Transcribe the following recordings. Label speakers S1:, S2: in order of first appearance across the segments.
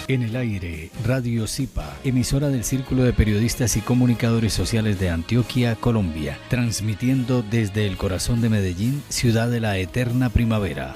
S1: En el aire, Radio Zipa, emisora del Círculo de Periodistas y Comunicadores Sociales de Antioquia, Colombia, transmitiendo desde el corazón de Medellín, ciudad de la eterna primavera.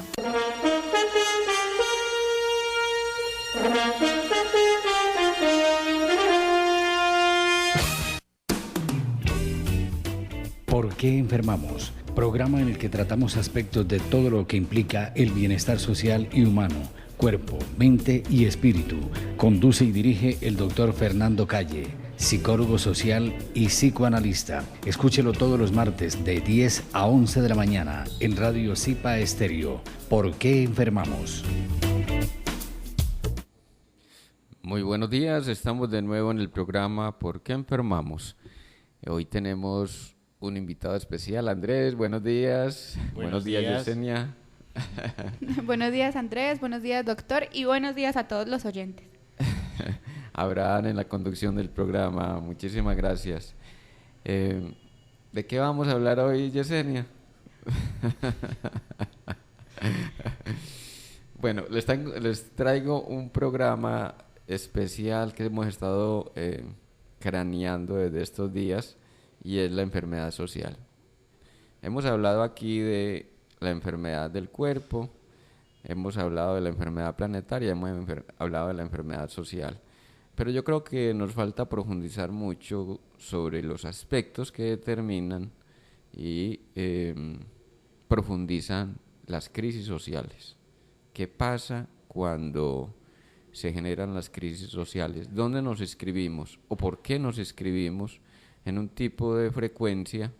S1: ¿Por qué enfermamos? Programa en el que tratamos aspectos de todo lo que implica el bienestar social y humano, cuerpo, mente y espíritu. Conduce y dirige el doctor Fernando Calle, psicólogo social y psicoanalista. Escúchelo todos los martes de 10 a 11 de la mañana en Radio Zipa Estéreo. ¿Por qué enfermamos?
S2: Muy buenos días, estamos de nuevo en el programa ¿Por qué enfermamos? Hoy tenemos un invitado especial, Andrés, buenos días. Buenos días, Yesenia.
S3: Buenos días, Andrés, buenos días, doctor, y buenos días a todos los oyentes.
S2: Abraham en la conducción del programa, muchísimas gracias. ¿De qué vamos a hablar hoy, Yesenia? Bueno, les traigo un programa especial que hemos estado craneando desde estos días, y es la enfermedad social. Hemos hablado aquí de la enfermedad del cuerpo, hemos hablado de la enfermedad planetaria, hemos hablado de la enfermedad social, pero yo creo que nos falta profundizar mucho sobre los aspectos que determinan y profundizan las crisis sociales. ¿Qué pasa cuando se generan las crisis sociales? ¿Dónde nos inscribimos o por qué nos inscribimos en un tipo de frecuencia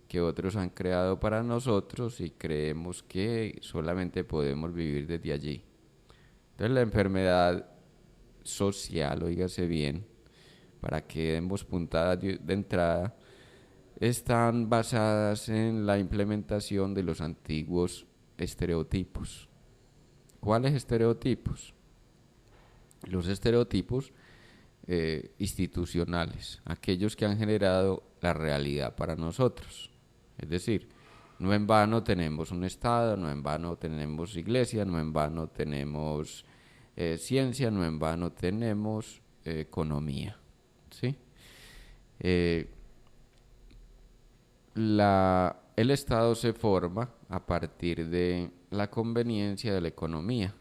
S2: que otros han creado para nosotros y creemos que solamente podemos vivir desde allí? Entonces la enfermedad social, óigase bien, para que demos puntadas de entrada, están basadas en la implementación de los antiguos estereotipos. ¿Cuáles estereotipos? Los estereotipos institucionales, aquellos que han generado la realidad para nosotros. Es decir, no en vano tenemos un Estado, no en vano tenemos iglesia, no en vano tenemos ciencia, no en vano tenemos economía, ¿sí? El Estado se forma a partir de la conveniencia de la economía.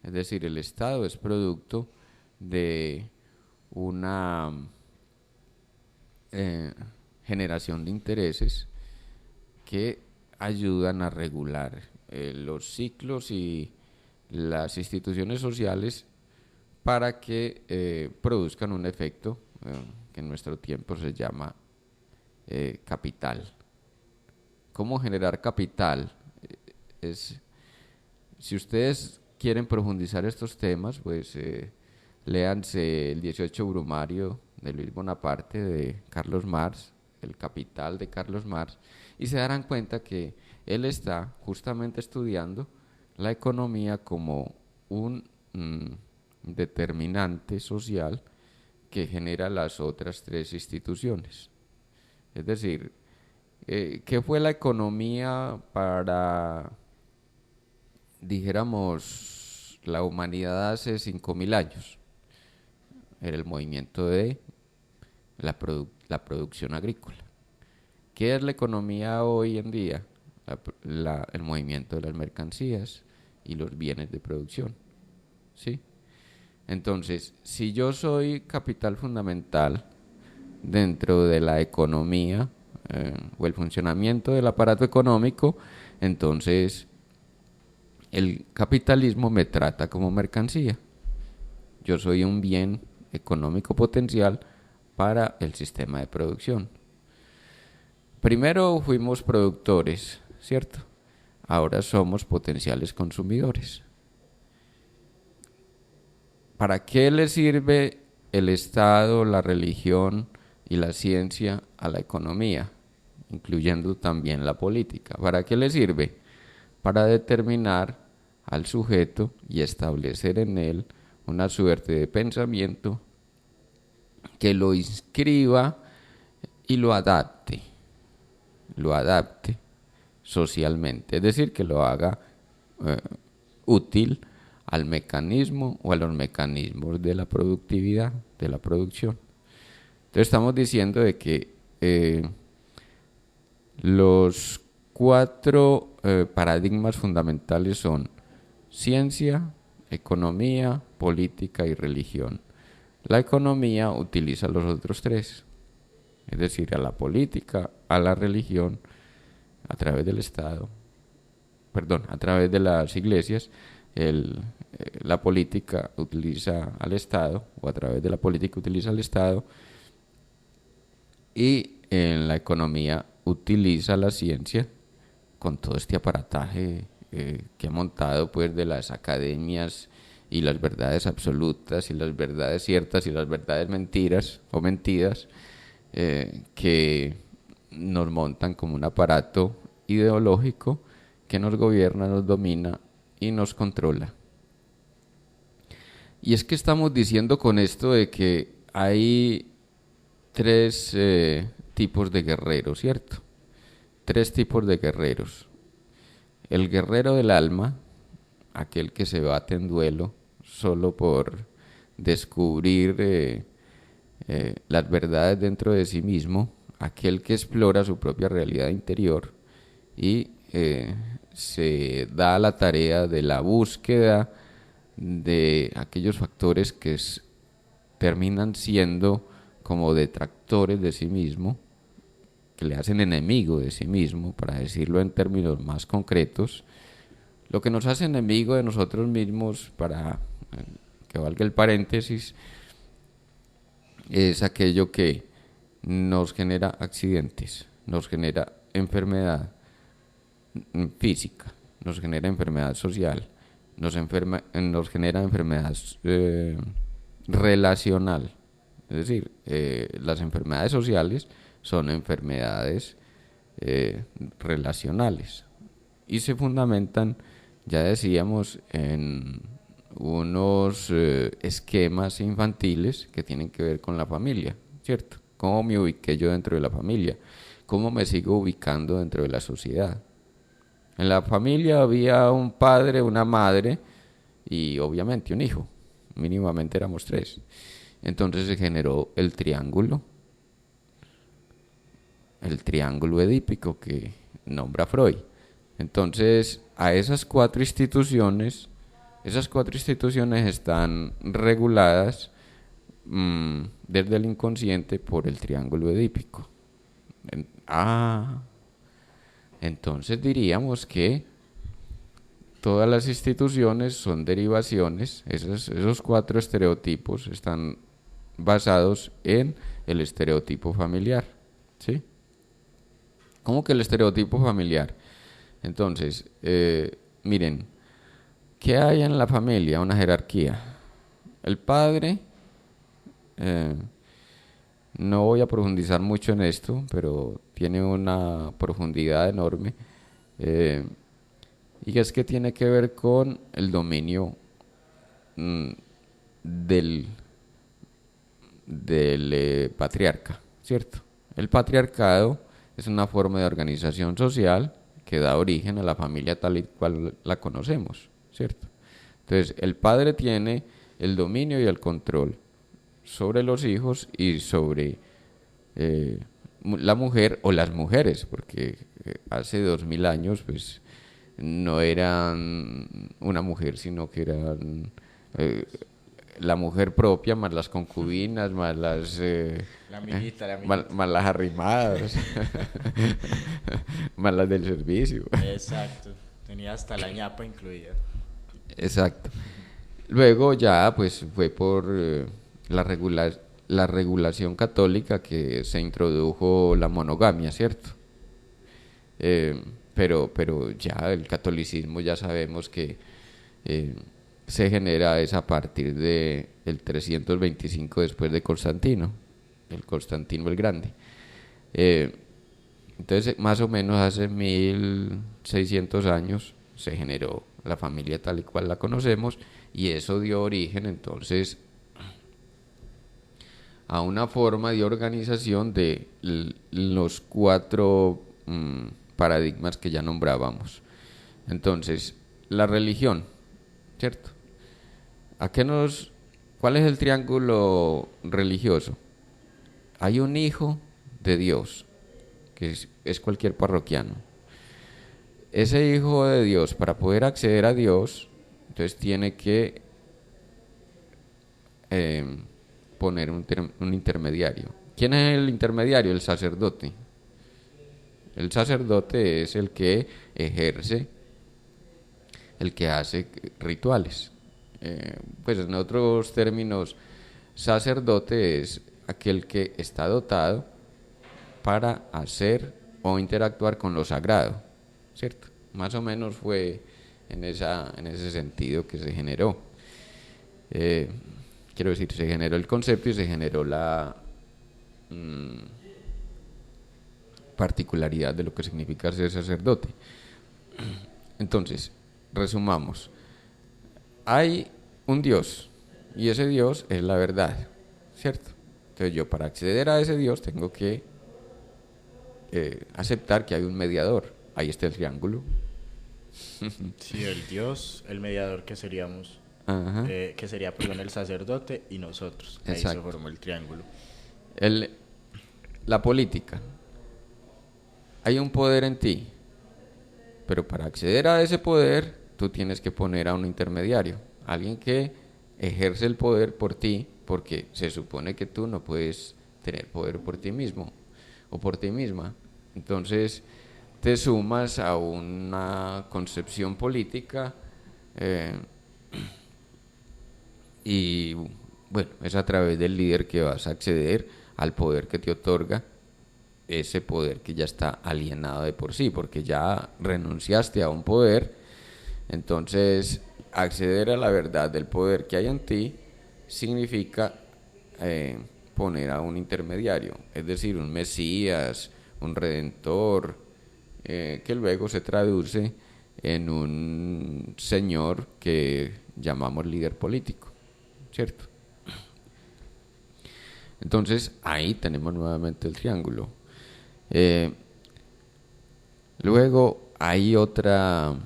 S2: Es decir, el Estado es producto de una generación de intereses que ayudan a regular los ciclos y las instituciones sociales para que produzcan un efecto que en nuestro tiempo se llama capital. ¿Cómo generar capital? Si ustedes quieren profundizar estos temas, pues léanse el 18 Brumario de Luis Bonaparte de Carlos Marx, El Capital de Carlos Marx, y se darán cuenta que él está justamente estudiando la economía como un determinante social que genera las otras tres instituciones. Es decir, ¿qué fue la economía para, dijéramos, la humanidad hace 5.000 años? Era el movimiento de la producción agrícola. ¿Qué es la economía hoy en día? El movimiento de las mercancías y los bienes de producción, ¿sí? Entonces, si yo soy capital fundamental dentro de la economía o el funcionamiento del aparato económico, entonces el capitalismo me trata como mercancía. Yo soy un bien económico potencial para el sistema de producción. Primero fuimos productores, ¿cierto? Ahora somos potenciales consumidores. ¿Para qué le sirve el Estado, la religión y la ciencia a la economía, incluyendo también la política? ¿Para qué le sirve? Para determinar al sujeto y establecer en él una suerte de pensamiento que lo inscriba y lo adapte socialmente, es decir, que lo haga útil al mecanismo o a los mecanismos de la productividad, de la producción. Entonces estamos diciendo de que los 4 paradigmas fundamentales son ciencia, economía, política y religión. La economía utiliza los otros 3, es decir, a la política, a la religión, a través del Estado, a través de las iglesias. La política utiliza al Estado, o a través de la política utiliza al Estado, y en la economía utiliza la ciencia con todo este aparataje que ha montado pues de las academias y las verdades absolutas y las verdades ciertas y las verdades mentiras o mentidas que nos montan como un aparato ideológico que nos gobierna, nos domina y nos controla. Y es que estamos diciendo con esto de que hay 3 tipos de guerreros, ¿cierto? 3 tipos de guerreros. El guerrero del alma, aquel que se bate en duelo solo por descubrir las verdades dentro de sí mismo, aquel que explora su propia realidad interior y se da a la tarea de la búsqueda de aquellos factores que terminan siendo como detractores de sí mismo, que le hacen enemigo de sí mismo, para decirlo en términos más concretos. Lo que nos hace enemigo de nosotros mismos, para que valga el paréntesis, es aquello que nos genera accidentes, nos genera enfermedad física, nos genera enfermedad social, nos genera enfermedad relacional. Es decir, las enfermedades sociales son enfermedades relacionales y se fundamentan, ya decíamos, en unos esquemas infantiles que tienen que ver con la familia, ¿cierto? ¿Cómo me ubiqué yo dentro de la familia? ¿Cómo me sigo ubicando dentro de la sociedad? En la familia había un padre, una madre y obviamente un hijo, mínimamente éramos 3. Entonces se generó el triángulo edípico que nombra Freud. Entonces a esas 4 instituciones están reguladas desde el inconsciente por el triángulo edípico. Entonces diríamos que todas las instituciones son derivaciones, esos 4 estereotipos están basados en el estereotipo familiar, ¿sí? ¿Cómo que el estereotipo familiar? Entonces, miren, ¿qué hay en la familia? Una jerarquía. El padre, no voy a profundizar mucho en esto, pero tiene una profundidad enorme, y es que tiene que ver con el dominio del patriarca, ¿cierto? El patriarcado es una forma de organización social que da origen a la familia tal y cual la conocemos, ¿cierto? Entonces, el padre tiene el dominio y el control sobre los hijos y sobre la mujer o las mujeres, porque hace 2000 años pues no eran una mujer, sino que eran la mujer propia, más las concubinas, más las
S4: la amiguita.
S2: Más las arrimadas, más las del servicio.
S4: Exacto, tenía hasta la ñapa incluida.
S2: Exacto. Luego ya pues fue por la regulación católica que se introdujo la monogamia, ¿cierto? Pero ya el catolicismo ya sabemos que se genera es a partir de el 325 después de Constantino el Grande. Entonces más o menos hace 1600 años se generó la familia tal y cual la conocemos, y eso dio origen entonces a una forma de organización de los 4 paradigmas que ya nombrábamos. Entonces, la religión, ¿cierto? ¿Cuál es el triángulo religioso? Hay un hijo de Dios, que es cualquier parroquiano. Ese hijo de Dios, para poder acceder a Dios, entonces tiene que poner un intermediario. ¿Quién es el intermediario? El sacerdote. El sacerdote es el que ejerce, el que hace rituales. Pues en otros términos, sacerdote es aquel que está dotado para hacer o interactuar con lo sagrado, ¿cierto? Más o menos fue en ese sentido que se generó. Quiero decir, se generó el concepto y se generó la particularidad de lo que significa ser sacerdote. Entonces, resumamos. Hay un Dios y ese Dios es la verdad, ¿cierto? Entonces yo, para acceder a ese Dios, tengo que aceptar que hay un mediador. Ahí está el triángulo.
S4: Sí, el Dios, el mediador que seríamos, perdón, el sacerdote y nosotros. Ahí
S2: Exacto.
S4: se formó el triángulo.
S2: La política. Hay un poder en ti, pero para acceder a ese poder, tú tienes que poner a un intermediario, alguien que ejerce el poder por ti, porque se supone que tú no puedes tener poder por ti mismo o por ti misma. Entonces te sumas a una concepción política y bueno, es a través del líder que vas a acceder al poder que te otorga ese poder que ya está alienado de por sí, porque ya renunciaste a un poder. Entonces acceder a la verdad del poder que hay en ti significa poner a un intermediario, es decir, un Mesías, un Redentor, que luego se traduce en un señor que llamamos líder político, ¿cierto? Entonces ahí tenemos nuevamente el triángulo. Luego hay otro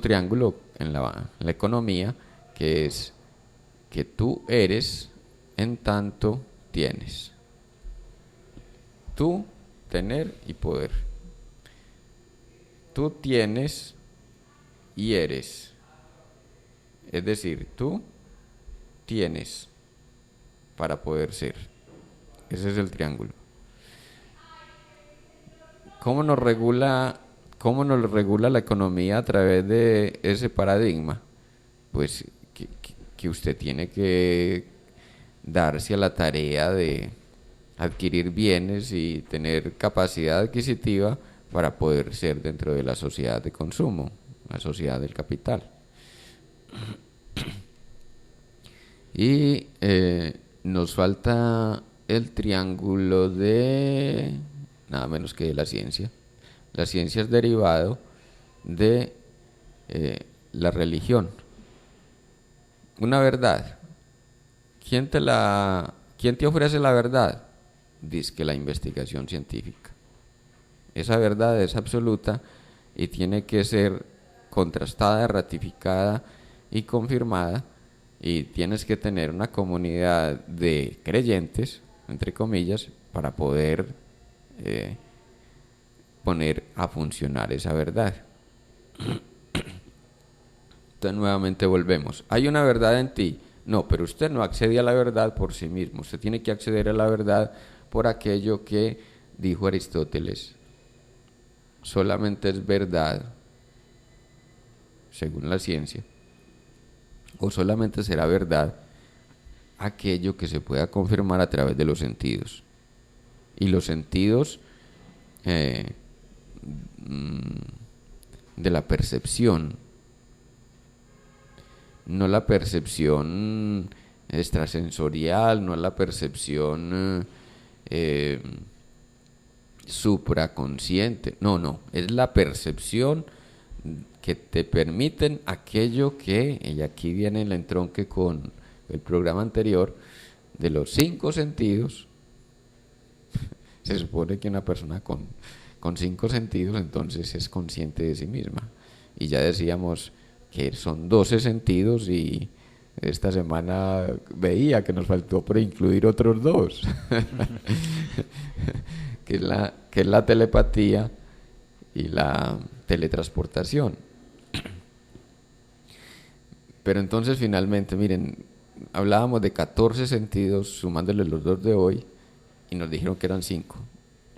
S2: triángulo en la economía, que es que tú eres en tanto tienes. Tú, tener y poder. Tú tienes y eres. Es decir, tú tienes para poder ser. Ese es el triángulo. ¿Cómo nos regula la economía a través de ese paradigma? Pues que usted tiene que darse a la tarea de adquirir bienes y tener capacidad adquisitiva para poder ser dentro de la sociedad de consumo, la sociedad del capital. Y nos falta el triángulo de nada menos que de la ciencia. La ciencia es derivado de la religión. Una verdad. ¿Quién te ofrece la verdad? Dice que la investigación científica. Esa verdad es absoluta y tiene que ser contrastada, ratificada y confirmada, y tienes que tener una comunidad de creyentes, entre comillas, para poder poner a funcionar esa verdad. Entonces nuevamente volvemos. ¿Hay una verdad en ti? No, pero usted no accede a la verdad por sí mismo. Usted tiene que acceder a la verdad por aquello que dijo Aristóteles. Solamente es verdad, según la ciencia, o solamente será verdad aquello que se pueda confirmar a través de los sentidos. Y los sentidos de la percepción, no la percepción extrasensorial, no la percepción supraconsciente, no, es la percepción que te permiten aquello que, y aquí viene el entronque con el programa anterior, de los 5 sentidos. Se supone que una persona con 5 sentidos entonces es consciente de sí misma, y ya decíamos que son 12 sentidos y esta semana veía que nos faltó por incluir otros dos, que es la telepatía y la teletransportación. Pero entonces finalmente, miren, hablábamos de 14 sentidos sumándole los 2 de hoy y nos dijeron que eran 5.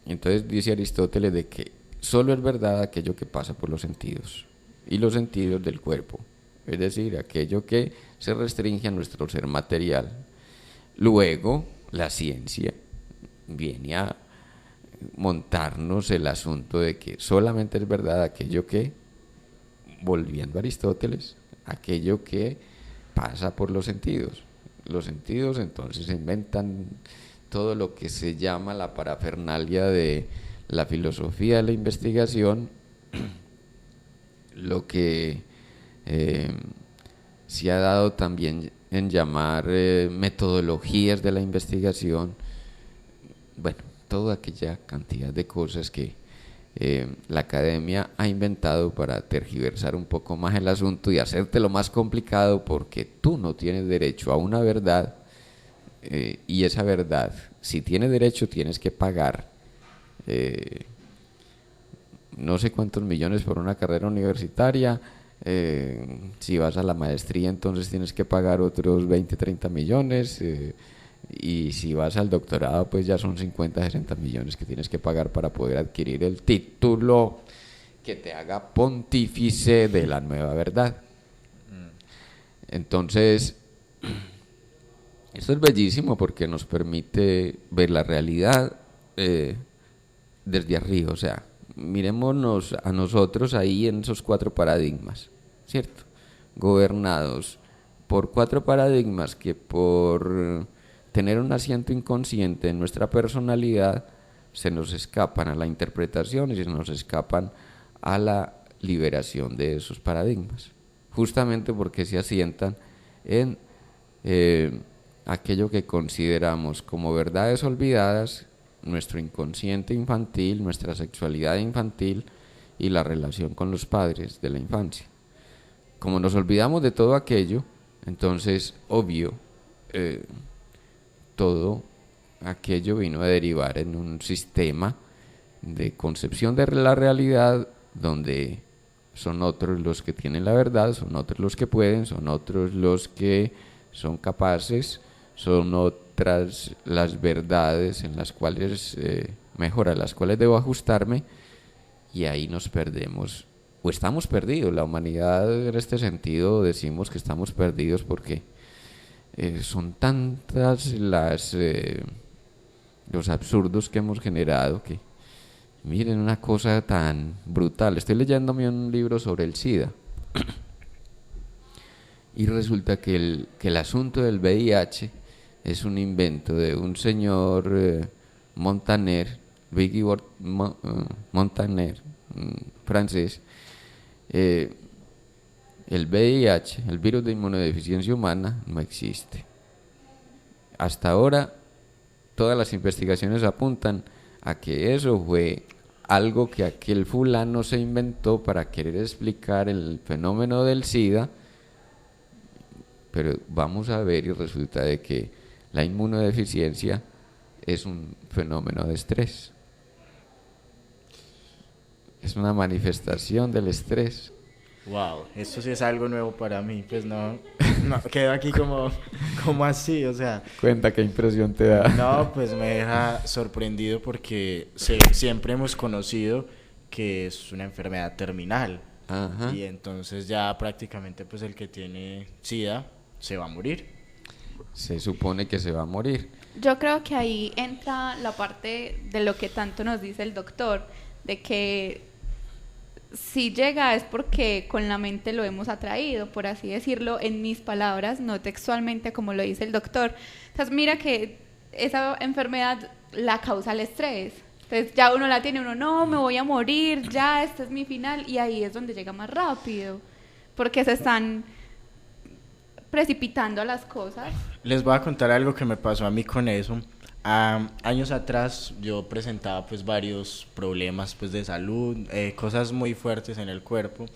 S2: Entonces dice Aristóteles de que solo es verdad aquello que pasa por los sentidos y los sentidos del cuerpo, es decir, aquello que se restringe a nuestro ser material. Luego, la ciencia viene a montarnos el asunto de que solamente es verdad aquello que, volviendo a Aristóteles, aquello que pasa por los sentidos. Los sentidos entonces inventan todo lo que se llama la parafernalia de la filosofía de la investigación, lo que se ha dado también en llamar metodologías de la investigación, bueno, toda aquella cantidad de cosas que la academia ha inventado para tergiversar un poco más el asunto y hacértelo más complicado, porque tú no tienes derecho a una verdad, y esa verdad, si tienes derecho, tienes que pagar no sé cuántos millones por una carrera universitaria. Si vas a la maestría, entonces tienes que pagar otros 20, 30 millones, y si vas al doctorado, pues ya son 50, 60 millones que tienes que pagar para poder adquirir el título que te haga pontífice de la nueva verdad. Entonces, esto es bellísimo porque nos permite ver la realidad desde arriba. O sea, mirémonos a nosotros ahí en esos 4 paradigmas, ¿cierto? Gobernados por 4 paradigmas que por tener un asiento inconsciente en nuestra personalidad se nos escapan a la interpretación y se nos escapan a la liberación de esos paradigmas, justamente porque se asientan en aquello que consideramos como verdades olvidadas, nuestro inconsciente infantil, nuestra sexualidad infantil y la relación con los padres de la infancia. Como nos olvidamos de todo aquello, entonces, obvio, todo aquello vino a derivar en un sistema de concepción de la realidad donde son otros los que tienen la verdad, son otros los que pueden, son otros los que son capaces, son otras las verdades en las cuales a las cuales debo ajustarme, y ahí nos perdemos o estamos perdidos. La humanidad, en este sentido, decimos que estamos perdidos porque son tantas los absurdos que hemos generado que, miren, una cosa tan brutal. Estoy leyéndome un libro sobre el SIDA y resulta que el asunto del VIH es un invento de un señor Montaner, Viggy Montaner, francés. El VIH, el virus de inmunodeficiencia humana, no existe. Hasta ahora, todas las investigaciones apuntan a que eso fue algo que aquel fulano se inventó para querer explicar el fenómeno del SIDA, pero vamos a ver y resulta de que la inmunodeficiencia es un fenómeno de estrés. Es una manifestación del estrés.
S4: Wow, esto sí es algo nuevo para mí, pues no quedo aquí como así, o sea.
S2: Cuenta, qué impresión te da.
S4: No, pues me deja sorprendido porque siempre hemos conocido que es una enfermedad terminal. Ajá. Y entonces ya prácticamente pues el que tiene SIDA se va a morir.
S2: Se supone que se va a morir.
S3: Yo creo que ahí entra la parte de lo que tanto nos dice el doctor, de que si llega es porque con la mente lo hemos atraído, por así decirlo, en mis palabras, no textualmente como lo dice el doctor. Entonces mira que esa enfermedad la causa el estrés. Entonces ya uno la tiene, uno no, me voy a morir, ya este es mi final, y ahí es donde llega más rápido, porque se están precipitando las cosas.
S4: Les voy a contar algo que me pasó a mí con eso. Años atrás yo presentaba pues varios problemas pues de salud, cosas muy fuertes en el cuerpo,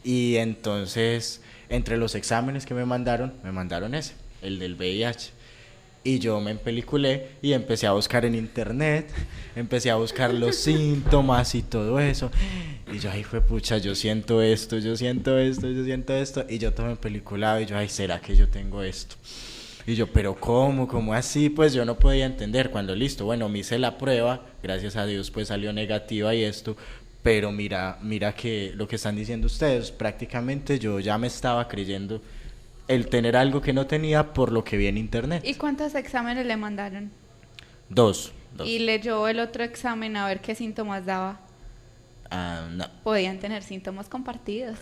S4: Y entonces, entre los exámenes que me mandaron ese, el del VIH. Y yo me empeliculé y empecé a buscar en internet, empecé a buscar los síntomas y todo eso. Y yo, ay, fue pucha, yo siento esto. Y yo todo empeliculado y yo, ay, ¿será que yo tengo esto? Y yo, pero ¿cómo así? Pues yo no podía entender. Cuando listo, bueno, me hice la prueba, gracias a Dios pues salió negativa y esto. Pero mira que lo que están diciendo ustedes, prácticamente yo ya me estaba creyendo el tener algo que no tenía por lo que vi en internet.
S3: ¿Y cuántos exámenes le mandaron?
S4: Dos.
S3: ¿Y leyó el otro examen a ver qué síntomas daba?
S4: No.
S3: Podían tener síntomas compartidos.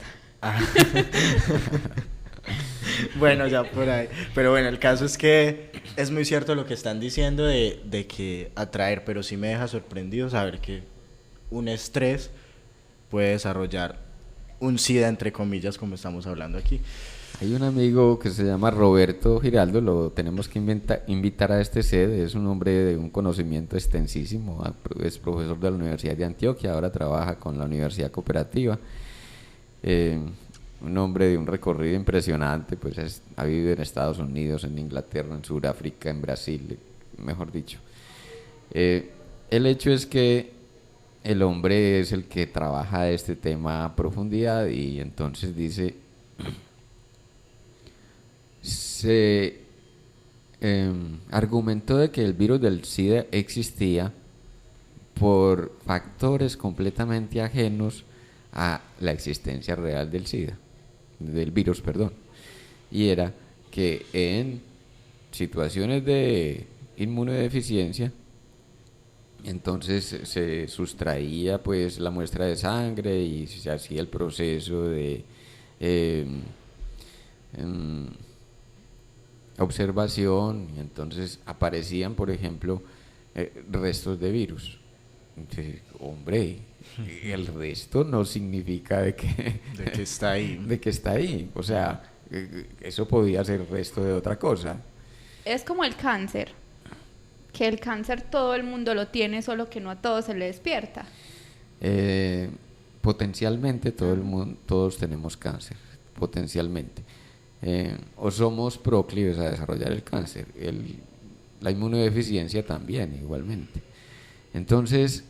S4: Bueno, ya por ahí. Pero bueno, el caso es que es muy cierto lo que están diciendo de que atraer, pero sí me deja sorprendido saber que un estrés puede desarrollar un SIDA, entre comillas, como estamos hablando aquí.
S2: Hay un amigo que se llama Roberto Giraldo, lo tenemos que invitar a este SED, es un hombre de un conocimiento extensísimo, es profesor de la Universidad de Antioquia, ahora trabaja con la Universidad Cooperativa, un hombre de un recorrido impresionante, pues ha vivido en Estados Unidos, en Inglaterra, en Sudáfrica, en Brasil, mejor dicho. El hecho es que el hombre es el que trabaja este tema a profundidad y entonces dice... Se argumentó de que el virus del SIDA existía por factores completamente ajenos a la existencia real del SIDA, del virus, perdón. Y era que en situaciones de inmunodeficiencia, entonces se sustraía pues la muestra de sangre y se hacía el proceso de observación y entonces aparecían, por ejemplo, restos de virus. Entonces, hombre, el resto no significa de que
S4: está ahí.
S2: De que está ahí. O sea, eso podía ser resto de otra cosa.
S3: Es como el cáncer, que el cáncer todo el mundo lo tiene, solo que no a todos se le despierta.
S2: Potencialmente todos tenemos cáncer, potencialmente. O somos proclives a desarrollar el cáncer, la inmunodeficiencia también igualmente. Entonces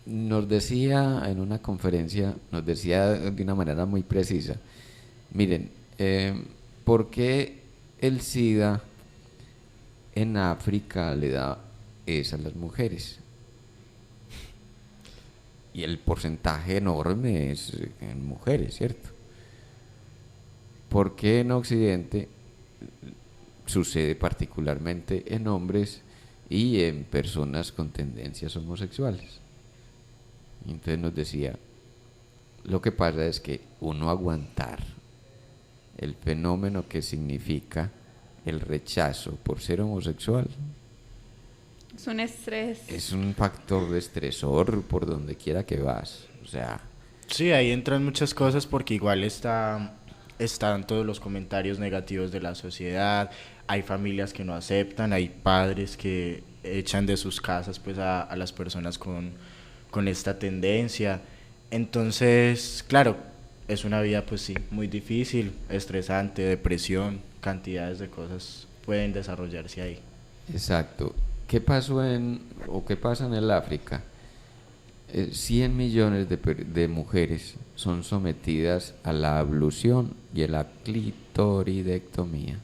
S2: nos decía en una conferencia, nos decía de una manera muy precisa, miren, ¿por qué el SIDA en África le da a las mujeres? Y el porcentaje enorme es en mujeres, ¿cierto? ¿Por qué en Occidente sucede particularmente en hombres y en personas con tendencias homosexuales? Entonces nos decía, lo que pasa es que uno aguantar el fenómeno que significa el rechazo por ser homosexual
S3: es un estrés,
S2: es un factor de estresor por donde quiera que vas, o sea.
S4: Sí, ahí entran muchas cosas porque igual están todos los comentarios negativos de la sociedad, hay familias que no aceptan, hay padres que echan de sus casas pues a las personas con esta tendencia. Entonces, claro, es una vida pues sí, muy difícil, estresante, depresión, cantidades de cosas pueden desarrollarse ahí.
S2: Exacto. ¿Qué pasó qué pasa en el África? 100 millones de mujeres son sometidas a la ablución y a la clitoridectomía.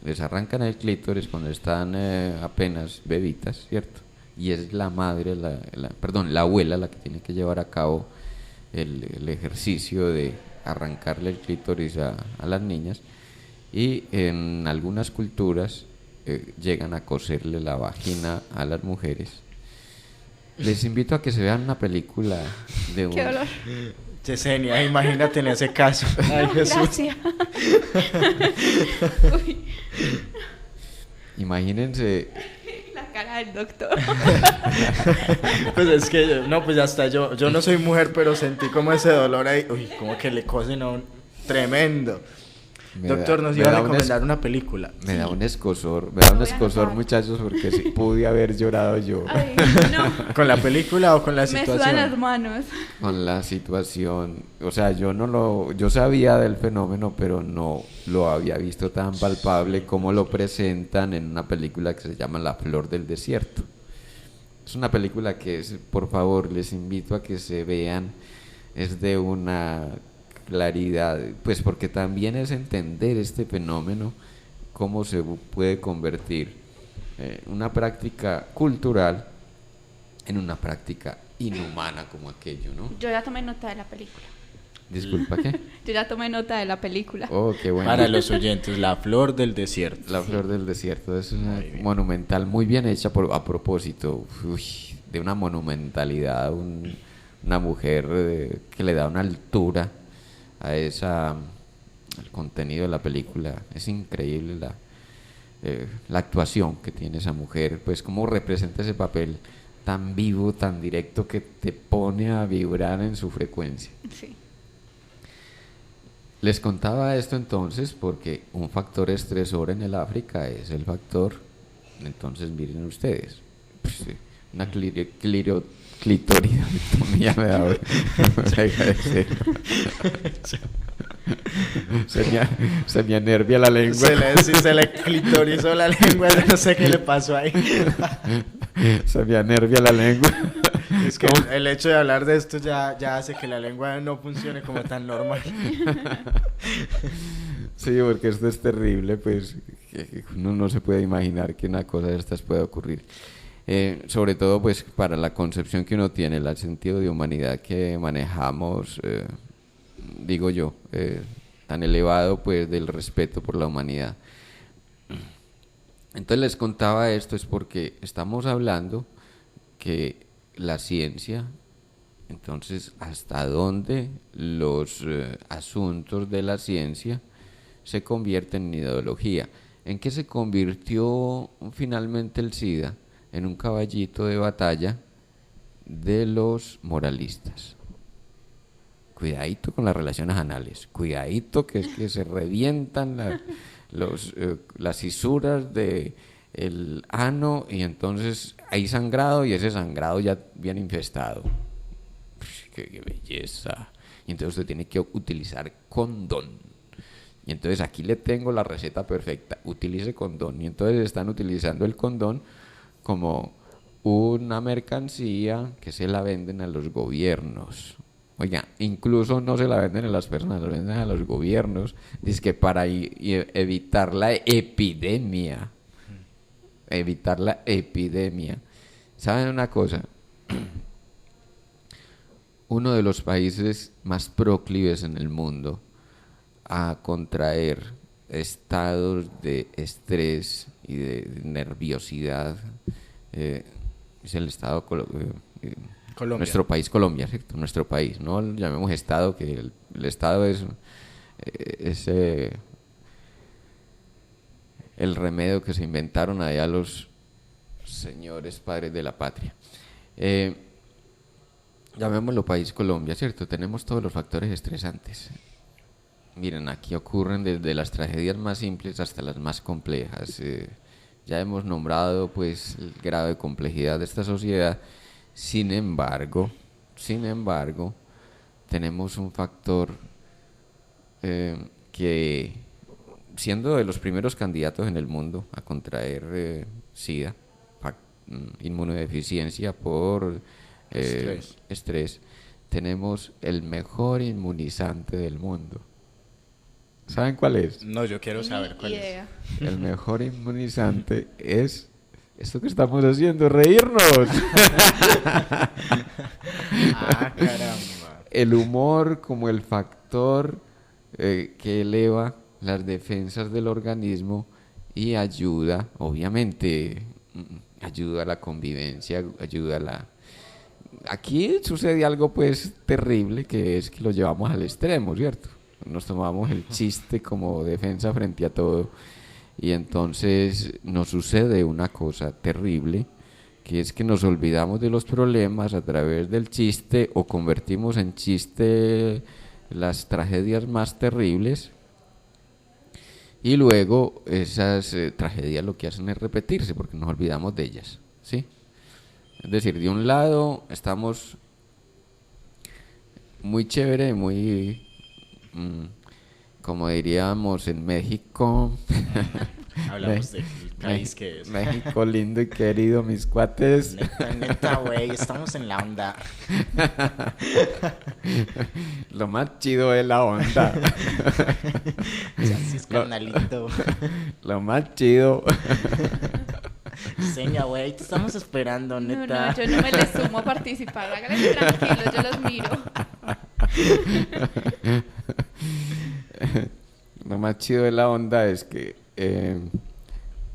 S2: Les arrancan el clítoris cuando están apenas bebitas, ¿cierto? Y es la madre, la abuela la que tiene que llevar a cabo el ejercicio de arrancarle el clítoris a las niñas. Y en algunas culturas llegan a coserle la vagina a las mujeres. Les invito a que se vean una película de
S3: ¡Qué dolor!
S4: Yesenia, imagínate en ese caso. Ay,
S3: no,
S4: Jesús.
S3: Gracias.
S2: Imagínense.
S3: La cara del doctor.
S4: Pues es que pues hasta yo no soy mujer, pero sentí como ese dolor ahí, uy, como que le cosen a un tremendo. Doctor, nos iba a recomendar una película.
S2: Me da un escosor, muchachos, porque sí pude haber llorado yo.
S3: Ay, no.
S4: ¿Con la película o con la situación?
S3: Me sudan las manos.
S2: Con la situación, o sea, yo sabía del fenómeno, pero no lo había visto tan palpable como lo presentan en una película que se llama La Flor del Desierto. Es una película que, por favor, les invito a que se vean, es de una claridad, pues porque también es entender este fenómeno, cómo se puede convertir una práctica cultural en una práctica inhumana como aquello, ¿no?
S3: Yo ya tomé nota de la película.
S2: Disculpa, ¿qué?
S3: Yo ya tomé nota de la película.
S2: Oh, qué bueno.
S4: Para los oyentes, La Flor del Desierto.
S2: La Flor del Desierto es una monumental, muy bien hecha a propósito, de una monumentalidad, una mujer que le da una altura a el contenido de la película. Es increíble la actuación que tiene esa mujer, pues cómo representa ese papel tan vivo, tan directo, que te pone a vibrar en su frecuencia.
S3: Sí.
S2: Les contaba esto entonces porque un factor estresor en el África es el factor, entonces miren ustedes, pues, una clitoridectomía me da se me enervia la lengua.
S4: Se le clitorizó la lengua, no sé qué le pasó ahí.
S2: Se me enervia la lengua.
S4: Es que el hecho de hablar de esto ya hace que la lengua no funcione como tan normal.
S2: Sí, porque esto es terrible, pues uno no se puede imaginar que una cosa de estas pueda ocurrir. Sobre todo pues para la concepción que uno tiene, el sentido de humanidad que manejamos, digo yo, tan elevado pues del respeto por la humanidad. Entonces les contaba esto es porque estamos hablando que la ciencia, entonces hasta dónde los asuntos de la ciencia se convierten en ideología. ¿En qué se convirtió finalmente el SIDA? En un caballito de batalla de los moralistas. Cuidadito con las relaciones anales, cuidadito que es que se revientan las fisuras de el ano y entonces hay sangrado y ese sangrado ya viene infestado. Qué belleza. Y entonces usted tiene que utilizar condón. Y entonces aquí le tengo la receta perfecta, utilice condón. Y entonces están utilizando el condón como una mercancía que se la venden a los gobiernos. Oiga, incluso no se la venden a las personas, la venden a los gobiernos. Dice que para evitar la epidemia. Evitar la epidemia. ¿Saben una cosa? Uno de los países más proclives en el mundo a contraer estados de estrés y de nerviosidad es el estado Colombia. Nuestro país Colombia, ¿cierto? Nuestro país, no lo llamemos estado, que el estado es el remedio que se inventaron allá los señores padres de la patria. Llamémoslo país Colombia, ¿cierto? Tenemos todos los factores estresantes. Miren, aquí ocurren desde las tragedias más simples hasta las más complejas. Ya hemos nombrado pues el grado de complejidad de esta sociedad. Sin embargo, tenemos un factor que, siendo de los primeros candidatos en el mundo a contraer SIDA, inmunodeficiencia por estrés, tenemos el mejor inmunizante del mundo. ¿Saben cuál es?
S4: No, yo quiero saber cuál es.
S2: El mejor inmunizante es esto que estamos haciendo, reírnos.
S4: Ah, caramba.
S2: El humor como el factor que eleva las defensas del organismo y ayuda, obviamente, ayuda a la convivencia, ayuda a la... Aquí sucede algo pues terrible, que es que lo llevamos al extremo, ¿cierto? Nos tomamos el chiste como defensa frente a todo y entonces nos sucede una cosa terrible, que es que nos olvidamos de los problemas a través del chiste o convertimos en chiste las tragedias más terribles Y luego esas tragedias lo que hacen es repetirse porque nos olvidamos de ellas, ¿sí? Es decir, de un lado estamos muy chévere, muy, como diríamos en México,
S4: Hablamos del país que es.
S2: México lindo y querido, mis cuates.
S4: Neta, güey, estamos en la onda.
S2: Lo más chido es la onda.
S4: Así es, carnalito.
S2: Lo más chido.
S4: Seña, güey, te estamos esperando, neta.
S3: No, yo no me les sumo a participar. Háganle tranquilos, yo los miro.
S2: Lo más chido de la onda es que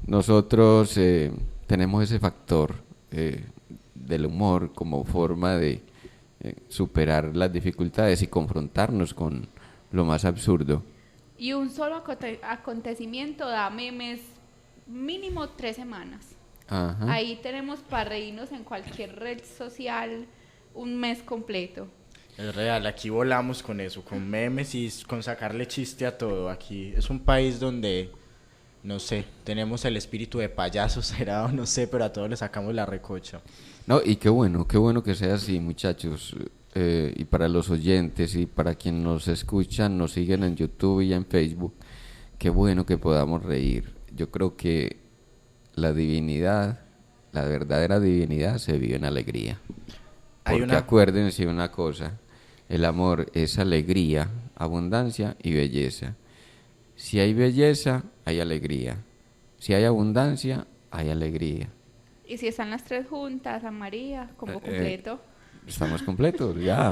S2: nosotros tenemos ese factor del humor como forma de superar las dificultades y confrontarnos con lo más absurdo.
S3: Y un solo acontecimiento da memes mínimo 3 semanas.
S2: Ajá.
S3: Ahí tenemos para reírnos en cualquier red social un mes completo.
S4: Es real, aquí volamos con eso, con memes y con sacarle chiste a todo. Aquí es un país donde, no sé, tenemos el espíritu de payaso, será o no sé, pero a todos le sacamos la recocha.
S2: No, y qué bueno que sea así, muchachos. Y para los oyentes y para quienes nos escuchan, nos siguen en YouTube y en Facebook, qué bueno que podamos reír. Yo creo que la divinidad, la verdadera divinidad se vive en alegría. Porque acuérdense una cosa, el amor es alegría, abundancia y belleza. Si hay belleza, hay alegría. Si hay abundancia, hay alegría.
S3: Y si están las 3 juntas, a María, como completo.
S2: Estamos completos, ya.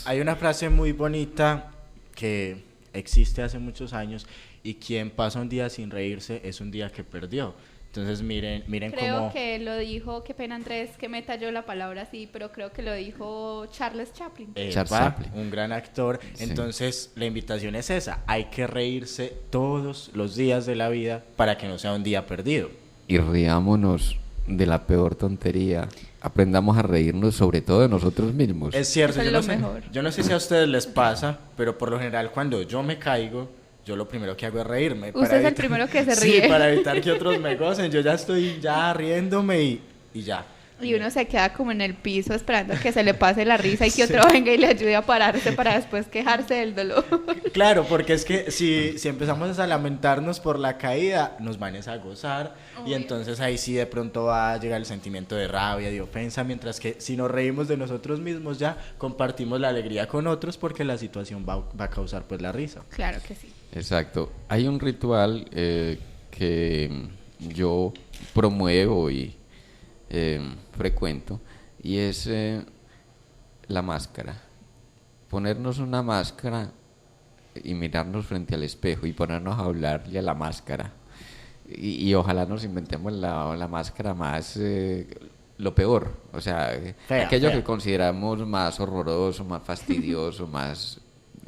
S4: Hay una frase muy bonita que existe hace muchos años y quien pasa un día sin reírse es un día que perdió. Entonces miren
S3: creo
S4: cómo...
S3: que lo dijo, qué pena Andrés que me talló la palabra así, pero creo que lo dijo Charles Chaplin.
S2: Charles Chaplin,
S4: un gran actor. Sí. Entonces la invitación es esa, hay que reírse todos los días de la vida para que no sea un día perdido.
S2: Y riámonos de la peor tontería. Aprendamos a reírnos sobre todo de nosotros mismos.
S4: Es cierto,
S3: mejor.
S4: Yo no sé si a ustedes les pasa, pero por lo general cuando yo me caigo, yo lo primero que hago es reírme.
S3: Usted es el primero que se ríe.
S4: Sí, para evitar que otros me gocen. Yo ya estoy riéndome y ya.
S3: Y uno se queda como en el piso esperando que se le pase la risa y que otro venga y le ayude a pararse para después quejarse del dolor.
S4: Claro, porque es que si empezamos a lamentarnos por la caída, nos van a gozar. Y entonces ahí sí de pronto va a llegar el sentimiento de rabia, de ofensa, mientras que si nos reímos de nosotros mismos ya compartimos la alegría con otros porque la situación va a causar pues la risa.
S3: Claro que sí.
S2: Exacto. Hay un ritual que yo promuevo y frecuento y es la máscara. Ponernos una máscara y mirarnos frente al espejo y ponernos a hablarle a la máscara y ojalá nos inventemos la máscara más lo peor, o sea, aquello que consideramos más horroroso, más fastidioso, más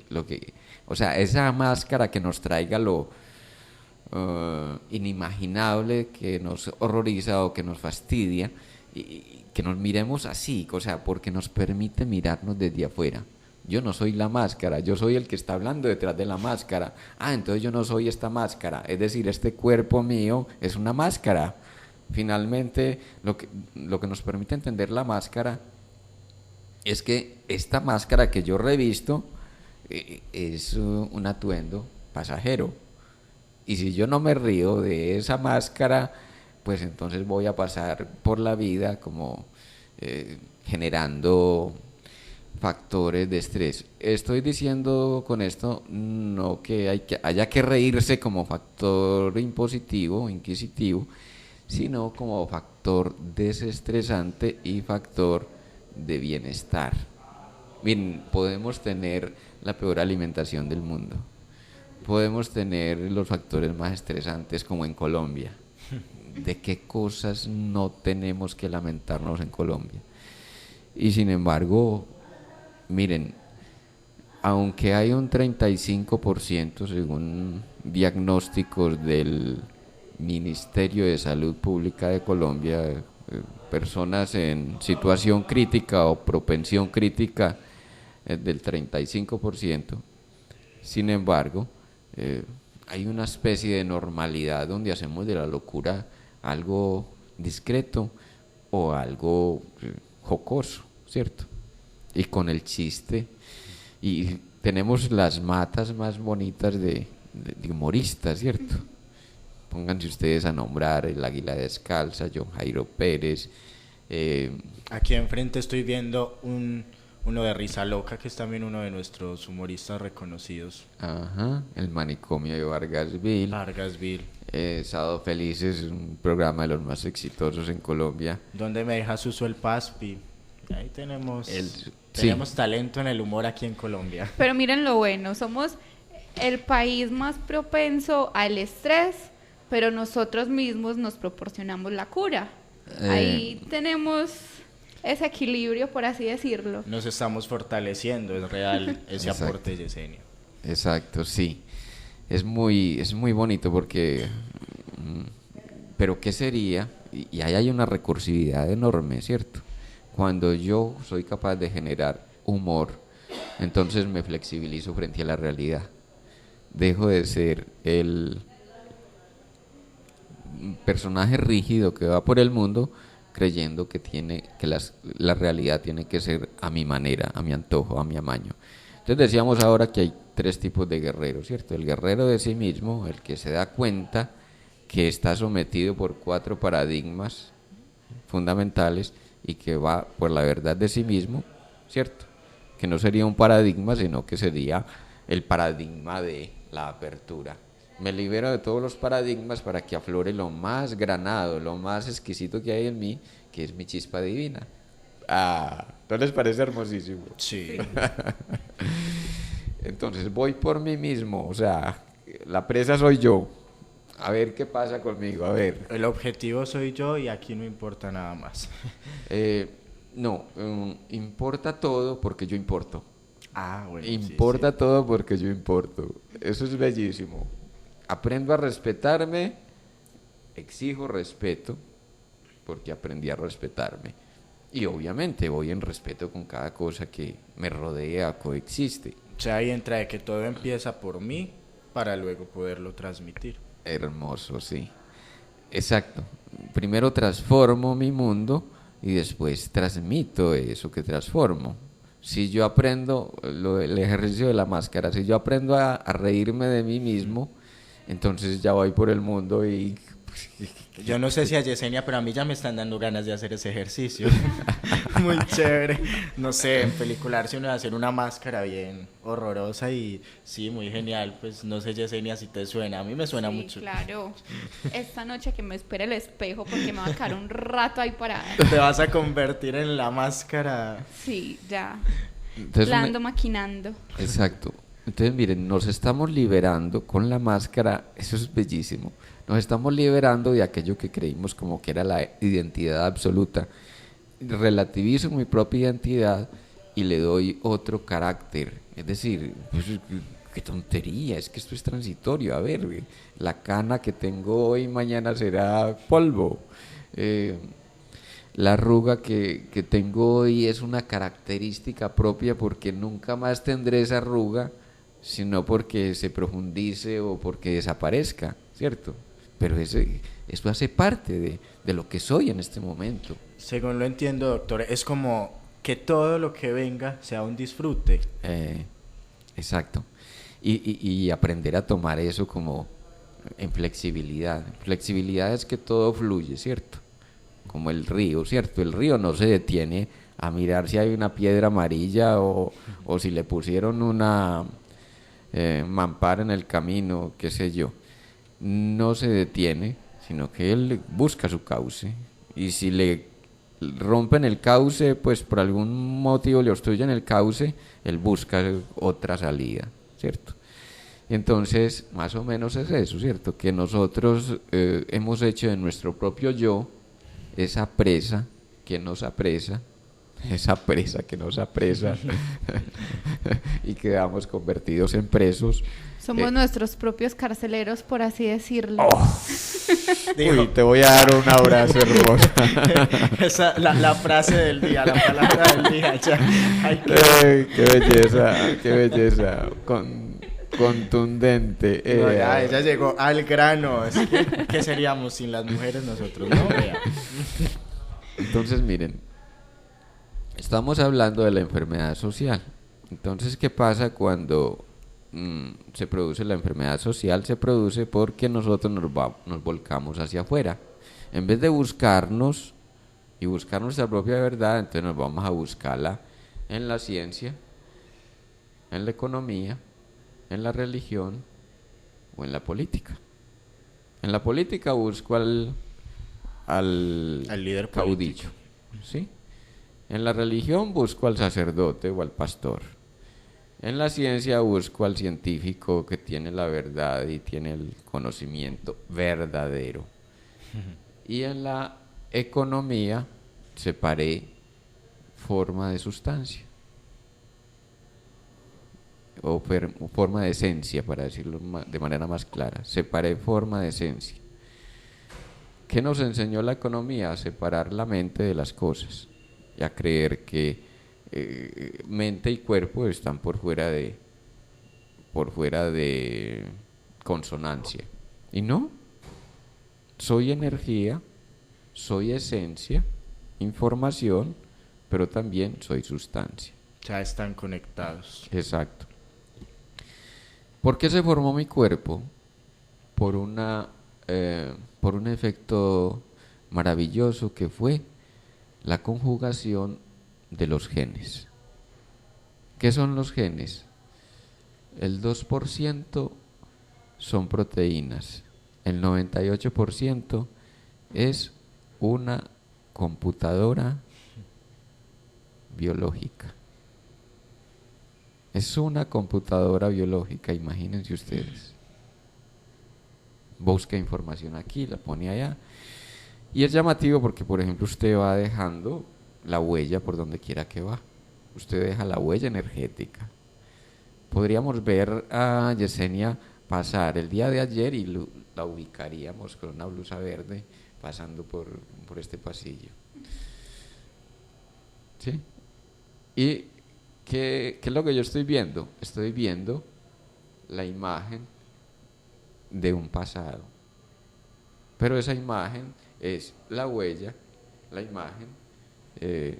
S2: lo que, o sea, esa máscara que nos traiga lo inimaginable, que nos horroriza o que nos fastidia, y que nos miremos así, o sea, porque nos permite mirarnos desde afuera. Yo no soy la máscara, yo soy el que está hablando detrás de la máscara. Entonces yo no soy esta máscara, es decir, este cuerpo mío es una máscara. Finalmente, lo que nos permite entender la máscara es que esta máscara que yo revisto es un atuendo pasajero. Y si yo no me río de esa máscara, pues entonces voy a pasar por la vida como generando factores de estrés. Estoy diciendo con esto no que haya que reírse como factor impositivo, inquisitivo, sino como factor desestresante y factor de bienestar. Miren, podemos tener la peor alimentación del mundo, podemos tener los factores más estresantes como en Colombia. ¿De qué cosas no tenemos que lamentarnos en Colombia? Y sin embargo, miren, aunque hay un 35% según diagnósticos del Ministerio de Salud Pública de Colombia, personas en situación crítica o propensión crítica del 35%, sin embargo, hay una especie de normalidad donde hacemos de la locura algo discreto o algo jocoso, ¿cierto? Y con el chiste, y tenemos las matas más bonitas de humoristas, ¿cierto? Pónganse ustedes a nombrar el Águila Descalza, John Jairo Pérez.
S4: Aquí enfrente estoy viendo uno de Risa Loca, que es también uno de nuestros humoristas reconocidos.
S2: Ajá, el Manicomio de Vargasville. Sábado Feliz es un programa de los más exitosos en Colombia.
S4: ¿Dónde me deja Suso el Paspi? Ahí tenemos talento en el humor aquí en Colombia.
S3: Pero miren lo bueno, somos el país más propenso al estrés, pero nosotros mismos nos proporcionamos la cura. Ahí tenemos ese equilibrio, por así decirlo.
S4: Nos estamos fortaleciendo, es real ese aporte de Yesenia.
S2: Exacto, sí. Es muy bonito porque... pero ¿qué sería? Y ahí hay una recursividad enorme, ¿cierto? Cuando yo soy capaz de generar humor, entonces me flexibilizo frente a la realidad. Dejo de ser el personaje rígido que va por el mundo creyendo que la realidad tiene que ser a mi manera, a mi antojo, a mi amaño. Entonces decíamos ahora que hay 3 tipos de guerreros, ¿cierto? El guerrero de sí mismo, el que se da cuenta que está sometido por 4 paradigmas fundamentales y que va por la verdad de sí mismo, ¿cierto? Que no sería un paradigma, sino que sería el paradigma de la apertura. Me libero de todos los paradigmas para que aflore lo más granado, lo más exquisito que hay en mí, que es mi chispa divina. ¿No les parece hermosísimo?
S4: Sí.
S2: Entonces voy por mí mismo, o sea, la presa soy yo. A ver qué pasa conmigo, a ver.
S4: El objetivo soy yo y aquí no importa nada más.
S2: Importa todo porque yo importo.
S4: Bueno.
S2: Importa todo porque yo importo. Eso es bellísimo. Aprendo a respetarme, exijo respeto porque aprendí a respetarme. Y obviamente voy en respeto con cada cosa que me rodea, coexiste.
S4: O sea, ahí entra de que todo empieza por mí para luego poderlo transmitir.
S2: Hermoso, sí. Exacto. Primero transformo mi mundo y después transmito eso que transformo. Si yo aprendo el ejercicio de la máscara, si yo aprendo a reírme de mí mismo, entonces ya voy por el mundo y...
S4: Yo no sé si a Yesenia, pero a mí ya me están dando ganas de hacer ese ejercicio. Muy chévere. No sé, en pelicularse uno de hacer una máscara bien horrorosa y sí, muy genial. Pues no sé, Yesenia, si te suena. A mí me suena mucho.
S3: Claro. Esta noche que me espere el espejo porque me va a quedar un rato ahí parada.
S4: Te vas a convertir en la máscara.
S3: Sí, ya.
S2: Entonces,
S3: la ando maquinando.
S2: Exacto. Entonces, miren, nos estamos liberando con la máscara, eso es bellísimo. Nos estamos liberando de aquello que creímos como que era la identidad absoluta. Relativizo mi propia identidad y le doy otro carácter. Es decir, pues, qué tontería, es que esto es transitorio. A ver, la cana que tengo hoy, mañana será polvo. La arruga que tengo hoy es una característica propia porque nunca más tendré esa arruga, sino porque se profundice o porque desaparezca, ¿cierto? Pero eso hace parte de lo que soy en este momento.
S4: Según lo entiendo, doctor, es como que todo lo que venga sea un disfrute.
S2: Exacto. Y aprender a tomar eso como en flexibilidad. Flexibilidad es que todo fluye, ¿cierto? Como el río, ¿cierto? El río no se detiene a mirar si hay una piedra amarilla o si le pusieron una mampara en el camino, qué sé yo. No se detiene, sino que él busca su cauce. Y si le rompen el cauce, pues por algún motivo le obstruyen el cauce, él busca otra salida, ¿cierto? Entonces, más o menos es eso, ¿cierto? Que nosotros hemos hecho de nuestro propio yo esa presa que nos apresa, y quedamos convertidos en presos.
S3: Somos nuestros propios carceleros, por así decirlo.
S2: Uy, te voy a dar un abrazo hermoso.
S4: Esa, la frase del día, la palabra del día. Ya.
S2: Qué belleza, qué belleza. Contundente.
S4: No, ya, ella llegó al grano. Es que, ¿qué seríamos sin las mujeres nosotros? No, vea.
S2: Entonces, miren, estamos hablando de la enfermedad social. Entonces, ¿qué pasa cuando se produce la enfermedad social? Se produce porque nosotros nos volcamos hacia afuera. En vez de buscarnos y buscar nuestra propia verdad, entonces nos vamos a buscarla en la ciencia, en la economía, en la religión o en la política. En la política busco al
S4: líder
S2: caudillo, ¿sí? En la religión busco al sacerdote o al pastor. En la ciencia busco al científico que tiene la verdad y tiene el conocimiento verdadero. Y en la economía separé forma de sustancia o forma de esencia, para decirlo de manera más clara. Separé forma de esencia. ¿Qué nos enseñó la economía? A separar la mente de las cosas y a creer que mente y cuerpo están por fuera de consonancia. Y no, soy energía, soy esencia, información, pero también soy sustancia.
S4: Ya están conectados.
S2: Exacto. ¿Por qué se formó mi cuerpo? Por un efecto maravilloso que fue la conjugación de los genes. ¿Qué son los genes? El 2% son proteínas, el 98% es una computadora biológica. Es una computadora biológica, imagínense ustedes. Busca información aquí, la pone allá. Y es llamativo porque, por ejemplo, usted va dejando la huella por donde quiera que va. Usted deja la huella energética. Podríamos ver a Yesenia pasar el día de ayer y la ubicaríamos con una blusa verde pasando por este pasillo. ¿Sí? ¿Y qué es lo que yo estoy viendo? Estoy viendo la imagen de un pasado. Pero esa imagen es la huella, la imagen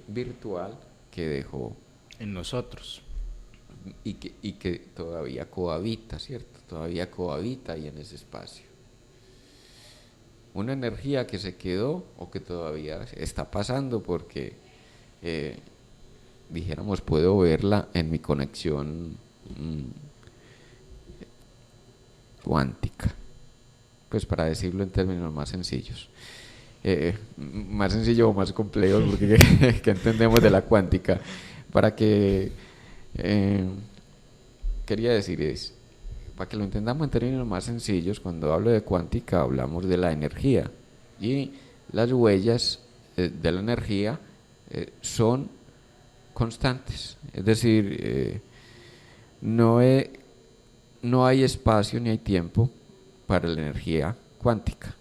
S2: virtual que dejó
S4: en nosotros
S2: y que todavía cohabita, ¿cierto? Todavía cohabita ahí en ese espacio. Una energía que se quedó o que todavía está pasando porque, dijéramos, puedo verla en mi conexión cuántica, pues para decirlo en términos más sencillos. Más sencillo o más complejo, porque ¿qué entendemos de la cuántica? Para que quería decir es, para que lo entendamos en términos más sencillos, cuando hablo de cuántica hablamos de la energía y las huellas de la energía son constantes, es decir, no hay espacio ni hay tiempo para la energía cuántica,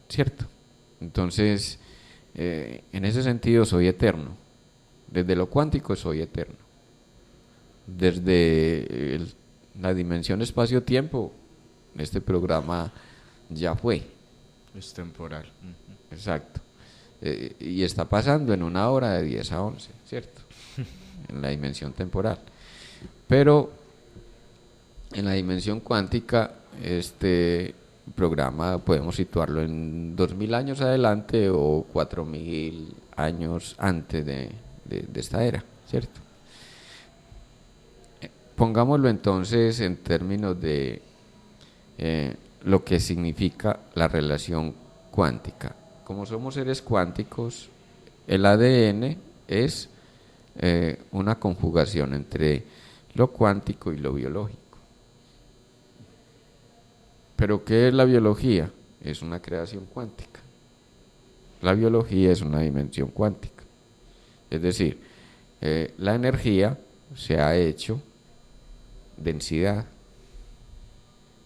S2: ¿cierto? Entonces, en ese sentido soy eterno. Desde lo cuántico soy eterno. Desde la dimensión espacio-tiempo, este programa ya fue.
S4: Es temporal.
S2: Exacto. Y está pasando en una hora de 10 a 11, ¿cierto? En la dimensión temporal. Pero en la dimensión cuántica, este programa podemos situarlo en 2000 años adelante o 4000 años antes de esta era, ¿cierto? Pongámoslo entonces en términos de lo que significa la relación cuántica. Como somos seres cuánticos, el ADN es una conjugación entre lo cuántico y lo biológico. ¿Pero qué es la biología? Es una creación cuántica. La biología es una dimensión cuántica. Es decir, la energía se ha hecho densidad.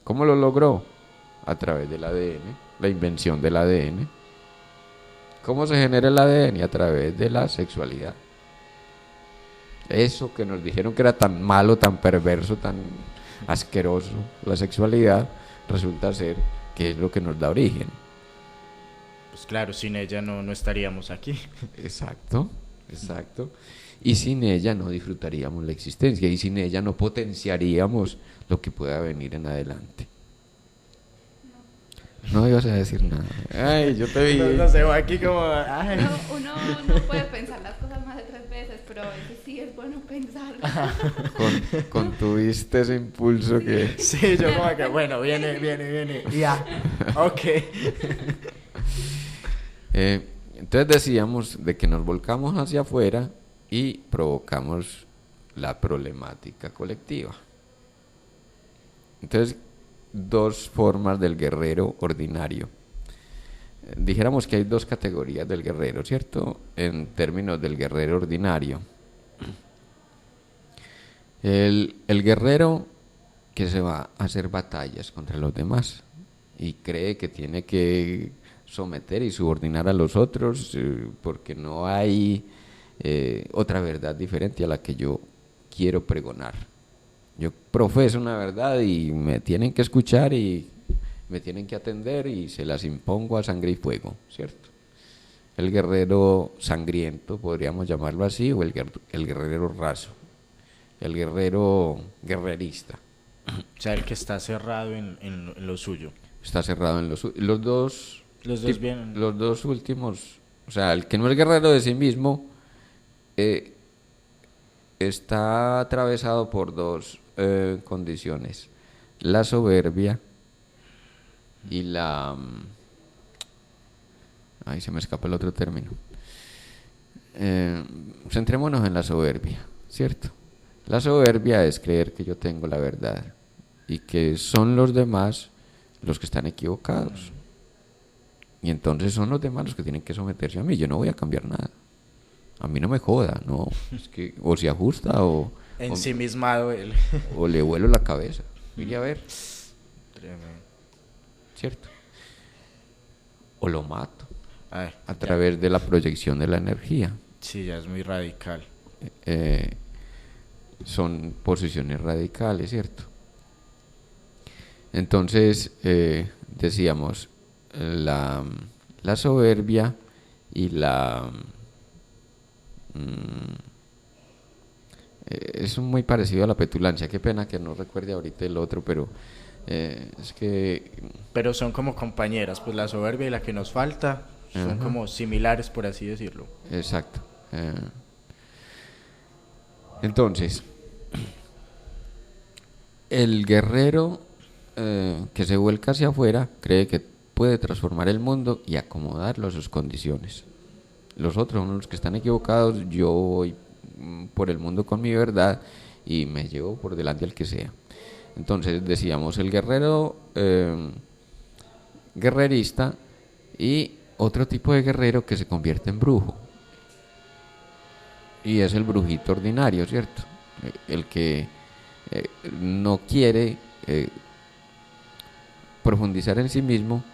S2: ¿Cómo lo logró? A través del ADN, la invención del ADN. ¿Cómo se genera el ADN? A través de la sexualidad. Eso que nos dijeron que era tan malo, tan perverso, tan asqueroso, la sexualidad, resulta ser que es lo que nos da origen.
S4: Pues claro, sin ella no estaríamos aquí.
S2: Exacto, exacto. Y sin ella no disfrutaríamos la existencia, y sin ella no potenciaríamos lo que pueda venir en adelante. No ibas a decir nada. Ay, yo te vi.
S4: No sé, aquí como... Ay.
S3: Uno no puede pensar las cosas más de 3 veces, pero a veces sí es bueno pensarlas.
S2: Contuviste ese impulso que...
S4: Sí, yo como que, bueno, viene. Ya, ok.
S2: Entonces decíamos de que nos volcamos hacia afuera y provocamos la problemática colectiva. Entonces, 2 formas del guerrero ordinario. Dijéramos que hay 2 categorías del guerrero, ¿cierto? En términos del guerrero ordinario. El guerrero que se va a hacer batallas contra los demás y cree que tiene que someter y subordinar a los otros porque no hay otra verdad diferente a la que yo quiero pregonar. Yo profeso una verdad y me tienen que escuchar y me tienen que atender y se las impongo a sangre y fuego, ¿cierto? El guerrero sangriento, podríamos llamarlo así, o el guerrero raso, el guerrero guerrerista.
S4: O sea, el que está cerrado en lo suyo.
S2: Está cerrado en lo suyo. Los dos
S4: vienen.
S2: Los 2 últimos, o sea, el que no es guerrero de sí mismo, está atravesado por 2 condiciones: la soberbia y la... Ahí se me escapa el otro término. Centrémonos en la soberbia, ¿cierto? La soberbia es creer que yo tengo la verdad y que son los demás los que están equivocados. Y entonces son los demás los que tienen que someterse a mí. Yo no voy a cambiar nada. A mí no me joda, no. Es que o se ajusta o...
S4: Ensimismado él.
S2: O le vuelo la cabeza. Mire a ver.
S4: Tremendo.
S2: ¿Cierto? O lo mato.
S4: Ay,
S2: a través de la proyección de la energía.
S4: Sí, ya es muy radical.
S2: Son posiciones radicales, ¿cierto? Entonces, decíamos, la soberbia y la... es muy parecido a la petulancia. Qué pena que no recuerde ahorita el otro, pero es que...
S4: Pero son como compañeras, pues la soberbia y la que nos falta son como similares, por así decirlo.
S2: Exacto. Entonces, el guerrero que se vuelca hacia afuera cree que puede transformar el mundo y acomodarlo a sus condiciones. Los otros son los que están equivocados. Yo voy por el mundo con mi verdad y me llevo por delante al que sea. Entonces decíamos el guerrero guerrerista y otro tipo de guerrero que se convierte en brujo. Y es el brujito ordinario, ¿cierto? El que no quiere profundizar en sí mismo,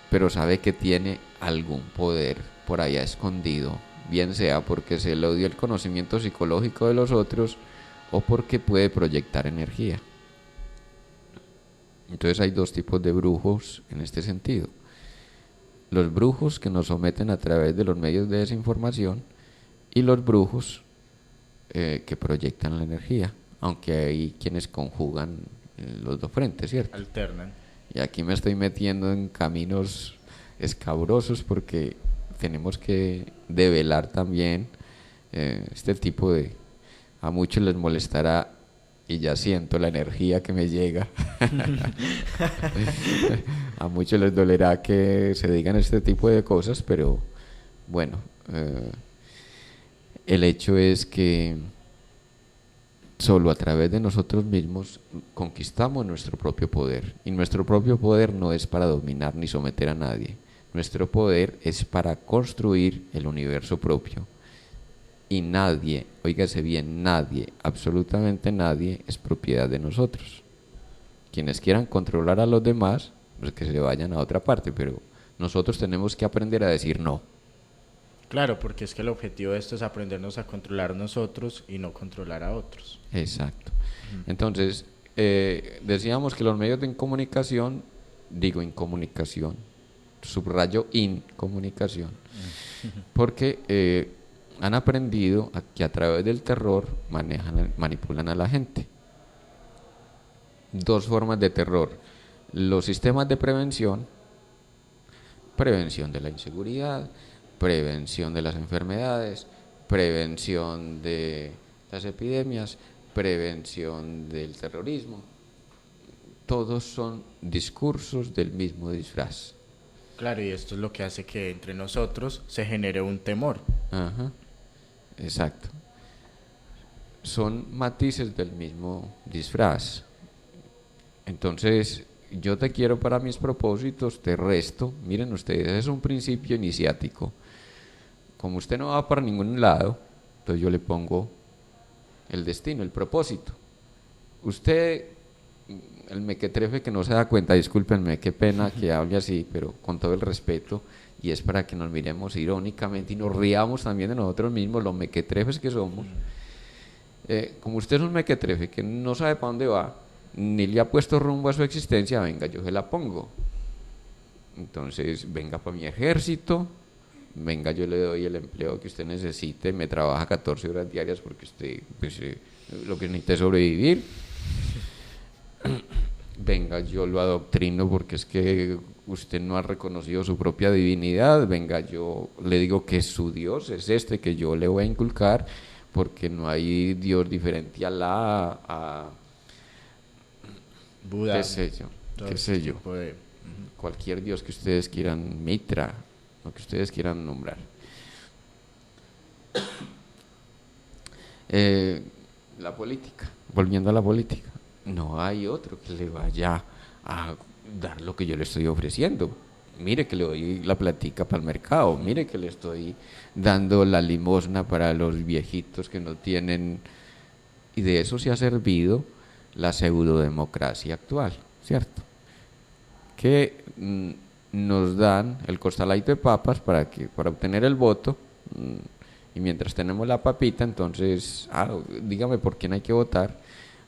S2: pero sabe que tiene algún poder por allá escondido, bien sea porque se le dio el conocimiento psicológico de los otros o porque puede proyectar energía. Entonces hay 2 tipos de brujos en este sentido: los brujos que nos someten a través de los medios de desinformación y los brujos que proyectan la energía, aunque hay quienes conjugan los 2 frentes, ¿cierto?
S4: Alternan.
S2: Y aquí me estoy metiendo en caminos escabrosos porque tenemos que develar también este tipo de... A muchos les molestará y ya siento la energía que me llega. A muchos les dolerá que se digan este tipo de cosas, pero bueno, el hecho es que solo a través de nosotros mismos conquistamos nuestro propio poder, y nuestro propio poder no es para dominar ni someter a nadie. Nuestro poder es para construir el universo propio. Y nadie, óigase bien, nadie, absolutamente nadie es propiedad de nosotros. Quienes quieran controlar a los demás, pues que se vayan a otra parte, pero nosotros tenemos que aprender a decir no.
S4: Claro, porque es que el objetivo de esto es aprendernos a controlar nosotros y no controlar a otros.
S2: Exacto. Entonces, decíamos que los medios de comunicación, digo incomunicación, subrayo incomunicación, porque han aprendido que a través del terror manipulan a la gente. Dos formas de terror: los sistemas de prevención de la inseguridad, prevención de las enfermedades, prevención de las epidemias, prevención del terrorismo. Todos son discursos del mismo disfraz.
S4: Claro, y esto es lo que hace que entre nosotros se genere un temor.
S2: Ajá, exacto. Son matices del mismo disfraz. Entonces, yo te quiero para mis propósitos, te resto. Miren ustedes, es un principio iniciático. Como usted no va para ningún lado, entonces yo le pongo el destino, el propósito. Usted, el mequetrefe que no se da cuenta, discúlpenme, qué pena que hable así, pero con todo el respeto, y es para que nos miremos irónicamente y nos riamos también de nosotros mismos, los mequetrefes que somos. Como usted es un mequetrefe que no sabe para dónde va, ni le ha puesto rumbo a su existencia, venga, yo se la pongo. Entonces, venga para mi ejército, venga, yo le doy el empleo que usted necesite, me trabaja 14 horas diarias porque usted, pues, lo que necesita es sobrevivir. Venga, yo lo adoctrino porque es que usted no ha reconocido su propia divinidad. Venga, yo le digo que su Dios es este que yo le voy a inculcar, porque no hay Dios diferente a Alá, a
S4: Buda,
S2: qué sé yo, cualquier Dios que ustedes quieran, Mitra, lo que ustedes quieran nombrar. La política, volviendo a la política, no hay otro que le vaya a dar lo que yo le estoy ofreciendo. Mire que le doy la platica para el mercado, mire que le estoy dando la limosna para los viejitos que no tienen, y de eso se ha servido la pseudodemocracia actual, ¿cierto? Que nos dan el costalaito de papas para obtener el voto, y mientras tenemos la papita, entonces, dígame por quién hay que votar,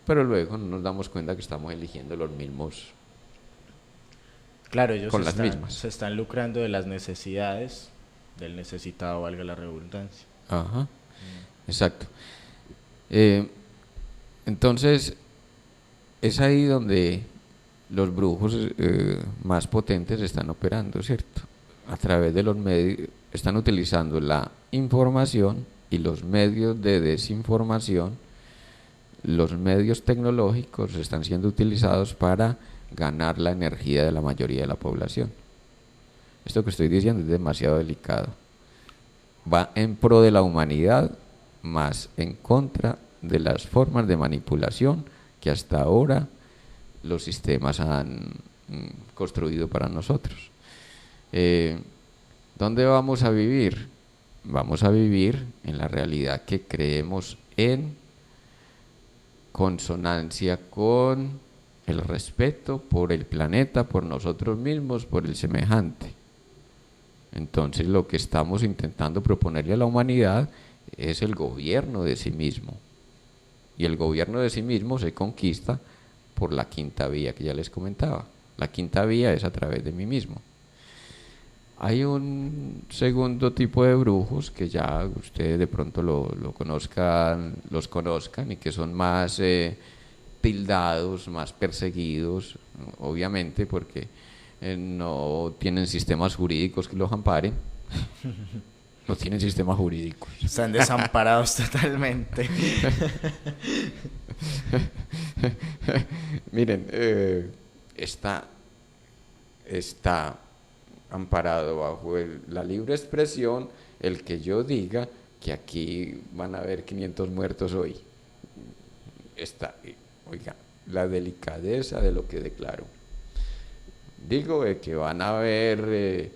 S2: pero luego no nos damos cuenta que estamos eligiendo los mismos.
S4: Claro, ellos
S2: con las mismas.
S4: Se están lucrando de las necesidades del necesitado, valga la redundancia.
S2: Ajá, exacto. Entonces, es ahí donde los brujos más potentes están operando, ¿cierto? A través de los medios, están utilizando la información y los medios de desinformación. Los medios tecnológicos están siendo utilizados para ganar la energía de la mayoría de la población. Esto que estoy diciendo es demasiado delicado. Va en pro de la humanidad, más en contra de las formas de manipulación que hasta ahora los sistemas han construido para nosotros. ¿Dónde vamos a vivir? Vamos a vivir en la realidad que creemos, en consonancia con el respeto por el planeta, por nosotros mismos, por el semejante. Entonces, lo que estamos intentando proponerle a la humanidad es el gobierno de sí mismo. Y el gobierno de sí mismo se conquista por la quinta vía que ya les comentaba. La quinta vía es a través de mí mismo. Hay un segundo tipo de brujos que ya ustedes de pronto los conozcan y que son más tildados, más perseguidos, obviamente porque no tienen sistemas jurídicos que los amparen. No tienen sistemas jurídicos.
S4: Están desamparados totalmente.
S2: Miren, está amparado bajo la libre expresión el que yo diga que aquí van a haber 500 muertos hoy. Oiga, la delicadeza de lo que declaro. Digo que van a haber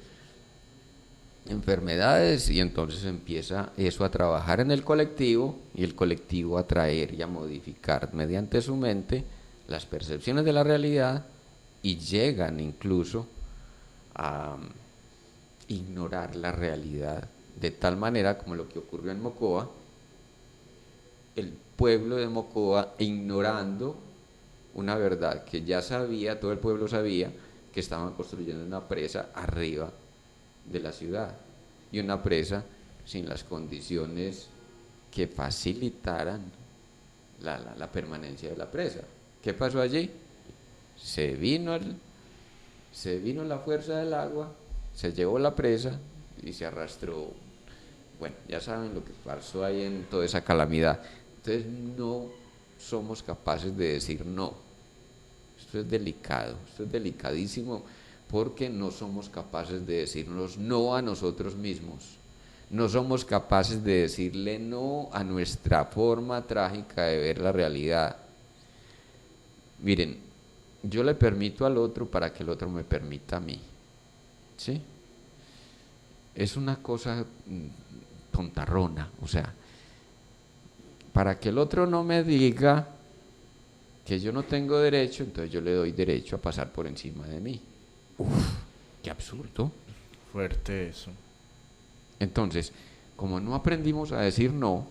S2: enfermedades, y entonces empieza eso a trabajar en el colectivo, y el colectivo a traer y a modificar mediante su mente las percepciones de la realidad, y llegan incluso a ignorar la realidad De tal manera como lo que ocurrió en Mocoa, el pueblo de Mocoa, ignorando una verdad que ya sabía, todo el pueblo sabía, que estaban construyendo una presa arriba de la ciudad, y una presa sin las condiciones que facilitaran la permanencia de la presa. ¿Qué pasó allí? Se vino la fuerza del agua, se llevó la presa y se arrastró. Bueno, ya saben lo que pasó ahí en toda esa calamidad. Entonces no somos capaces de decir no. Esto es delicado, esto es delicadísimo, porque no somos capaces de decirnos no a nosotros mismos. No somos capaces de decirle no a nuestra forma trágica de ver la realidad. Miren, yo le permito al otro para que el otro me permita a mí. ¿Sí? Es una cosa tontarrona, o sea, para que el otro no me diga que yo no tengo derecho, entonces yo le doy derecho a pasar por encima de mí. Uf, qué absurdo.
S4: Fuerte eso.
S2: Entonces, como no aprendimos a decir no,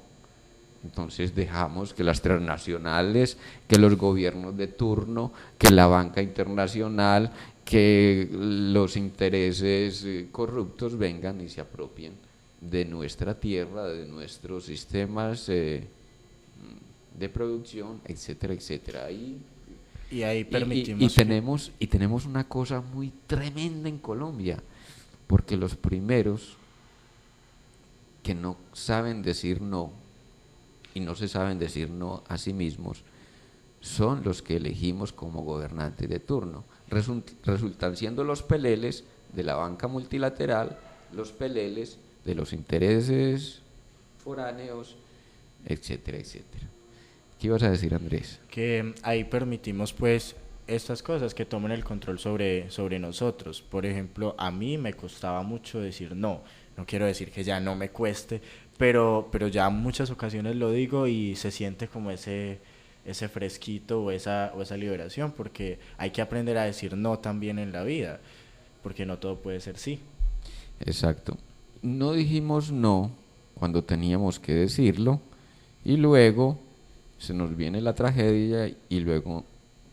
S2: entonces dejamos que las transnacionales, que los gobiernos de turno, que la banca internacional, que los intereses corruptos vengan y se apropien de nuestra tierra, de nuestros sistemas de producción, etcétera, etcétera.
S4: Y ahí permitimos
S2: y tenemos una cosa muy tremenda en Colombia, porque los primeros que no saben decir no y no se saben decir no a sí mismos son los que elegimos como gobernantes de turno. Resultan siendo los peleles de la banca multilateral, los peleles de los intereses foráneos, etcétera, etcétera. ¿Qué ibas a decir, Andrés?
S4: Que ahí permitimos pues estas cosas que tomen el control sobre nosotros. Por ejemplo, a mí me costaba mucho decir no. No quiero decir que ya no me cueste, pero ya en muchas ocasiones lo digo y se siente como ese fresquito o esa liberación, porque hay que aprender a decir no también en la vida, porque no todo puede ser sí.
S2: Exacto. No dijimos no cuando teníamos que decirlo, y luego se nos viene la tragedia y luego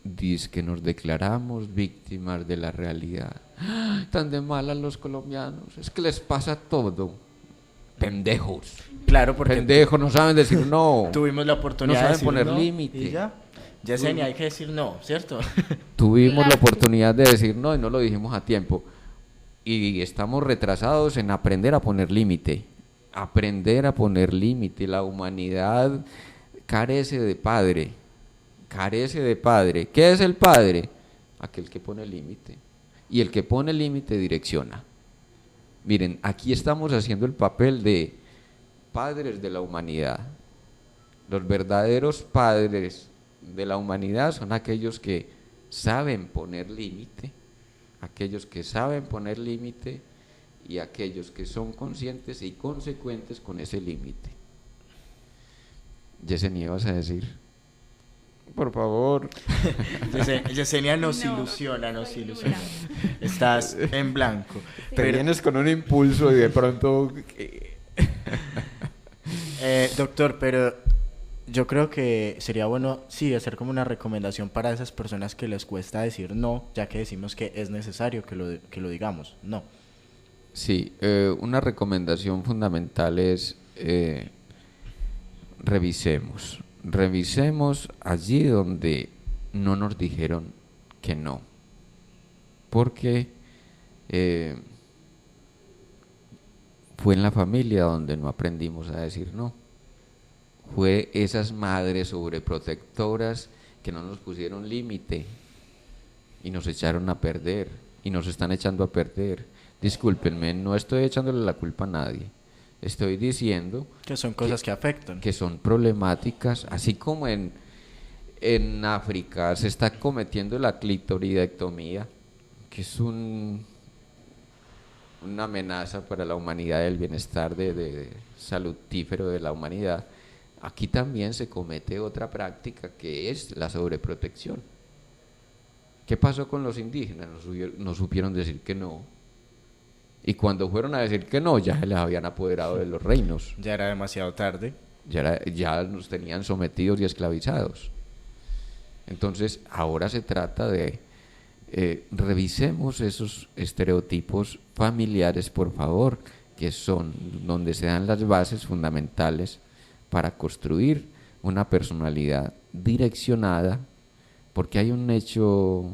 S2: dice que nos declaramos víctimas de la realidad. ¡Ah! Tan de malas los colombianos, es que les pasa todo. Pendejos.
S4: Claro, porque
S2: pendejos, no saben decir no.
S4: Tuvimos la oportunidad
S2: no
S4: de
S2: saben
S4: decir
S2: poner
S4: no,
S2: límite.
S4: y ya Yesenia, hay que decir no, ¿cierto?
S2: Tuvimos la oportunidad de decir no y no lo dijimos a tiempo. Y estamos retrasados en aprender a poner límite. Aprender a poner límite. La humanidad carece de padre. Carece de padre. ¿Qué es el padre? Aquel que pone límite. Y el que pone límite direcciona. Miren, aquí estamos haciendo el papel de padres de la humanidad. Los verdaderos padres de la humanidad son aquellos que saben poner límite, aquellos que saben poner límite y aquellos que son conscientes y consecuentes con ese límite. Yesenia, ¿vas a decir? Por favor.
S4: Yesenia nos ilusiona. Estás en blanco.
S2: Te vienes con un impulso y de pronto...
S4: Doctor, pero yo creo que sería bueno, sí, hacer como una recomendación para esas personas que les cuesta decir no, ya que decimos que es necesario que lo digamos, no.
S2: Sí, una recomendación fundamental es revisemos allí donde no nos dijeron que no, porque fue en la familia donde no aprendimos a decir no, fue esas madres sobreprotectoras que no nos pusieron límite y nos echaron a perder y nos están echando a perder. Discúlpenme, no estoy echándole la culpa a nadie. Estoy diciendo
S4: que son cosas que afectan,
S2: que son problemáticas, así como en África se está cometiendo la clitoridectomía, que es una amenaza para la humanidad, el bienestar de salutífero de la humanidad. Aquí también se comete otra práctica que es la sobreprotección. ¿Qué pasó con los indígenas? No supieron decir que no. Y cuando fueron a decir que no, ya se les habían apoderado de los reinos.
S4: Ya era demasiado tarde.
S2: Ya nos tenían sometidos y esclavizados. Entonces, ahora se trata de revisemos esos estereotipos familiares, por favor, que son donde se dan las bases fundamentales para construir una personalidad direccionada, porque hay un hecho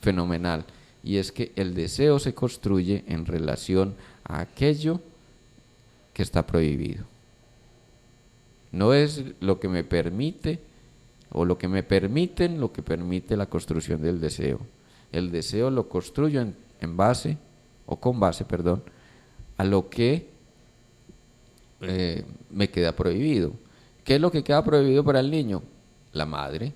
S2: fenomenal, y es que el deseo se construye en relación a aquello que está prohibido. No es lo que me permite o lo que me permiten lo que permite la construcción del deseo. El deseo lo construyo con base, a lo que me queda prohibido. ¿Qué es lo que queda prohibido para el niño? La madre.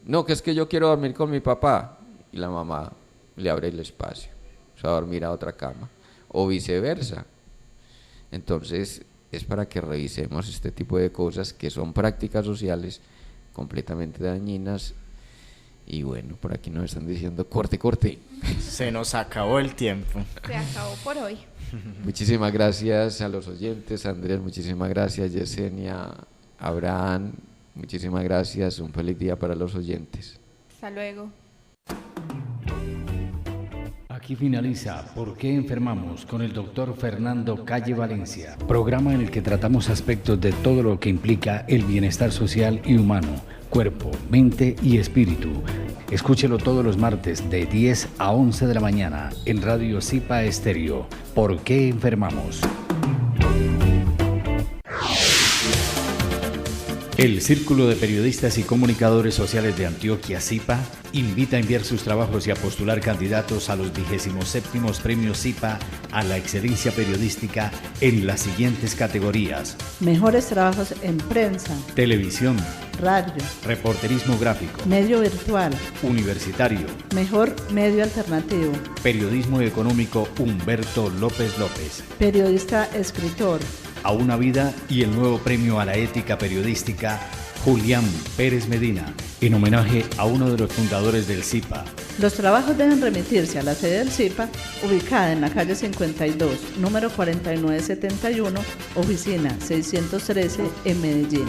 S2: No, que es que yo quiero dormir con mi papá, y la mamá le abre el espacio, o sea, dormir a otra cama, o viceversa. Entonces, es para que revisemos este tipo de cosas que son prácticas sociales completamente dañinas. Y bueno, por aquí nos están diciendo corte.
S4: Se nos acabó el tiempo.
S3: Se acabó por hoy.
S2: Muchísimas gracias a los oyentes. Andrés, muchísimas gracias. Yesenia, Abraham, muchísimas gracias. Un feliz día para los oyentes.
S3: Hasta luego.
S1: Aquí finaliza ¿Por qué enfermamos? Con el doctor Fernando Calle Valencia, programa en el que tratamos aspectos de todo lo que implica el bienestar social y humano, cuerpo, mente y espíritu. Escúchelo todos los martes de 10 a 11 de la mañana en Radio Zipa Estéreo. ¿Por qué enfermamos? El Círculo de Periodistas y Comunicadores Sociales de Antioquia, ZIPA, invita a enviar sus trabajos y a postular candidatos a los 27º Premios ZIPA a la excelencia periodística en las siguientes categorías:
S5: mejores trabajos en prensa,
S1: televisión,
S5: radio,
S1: reporterismo gráfico,
S5: medio virtual,
S1: universitario,
S5: mejor medio alternativo,
S1: periodismo económico Humberto López López,
S5: periodista escritor,
S1: A una vida y el nuevo premio a la ética periodística Julián Pérez Medina, en homenaje a uno de los fundadores del ZIPA.
S5: Los trabajos deben remitirse a la sede del ZIPA, ubicada en la calle 52, número 4971, oficina 613 en Medellín.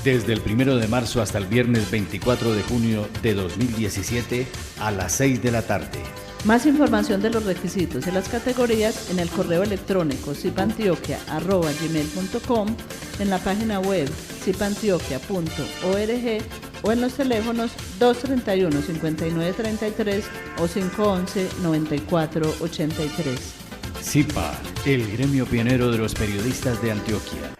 S1: Desde el 1 de marzo hasta el viernes 24 de junio de 2017 a las 6 de la tarde.
S5: Más información de los requisitos y las categorías en el correo electrónico zipantioquia@gmail.com, en la página web zipantioquia.org o en los teléfonos 231-5933 o 511-9483.
S1: ZIPA, el gremio pionero de los periodistas de Antioquia.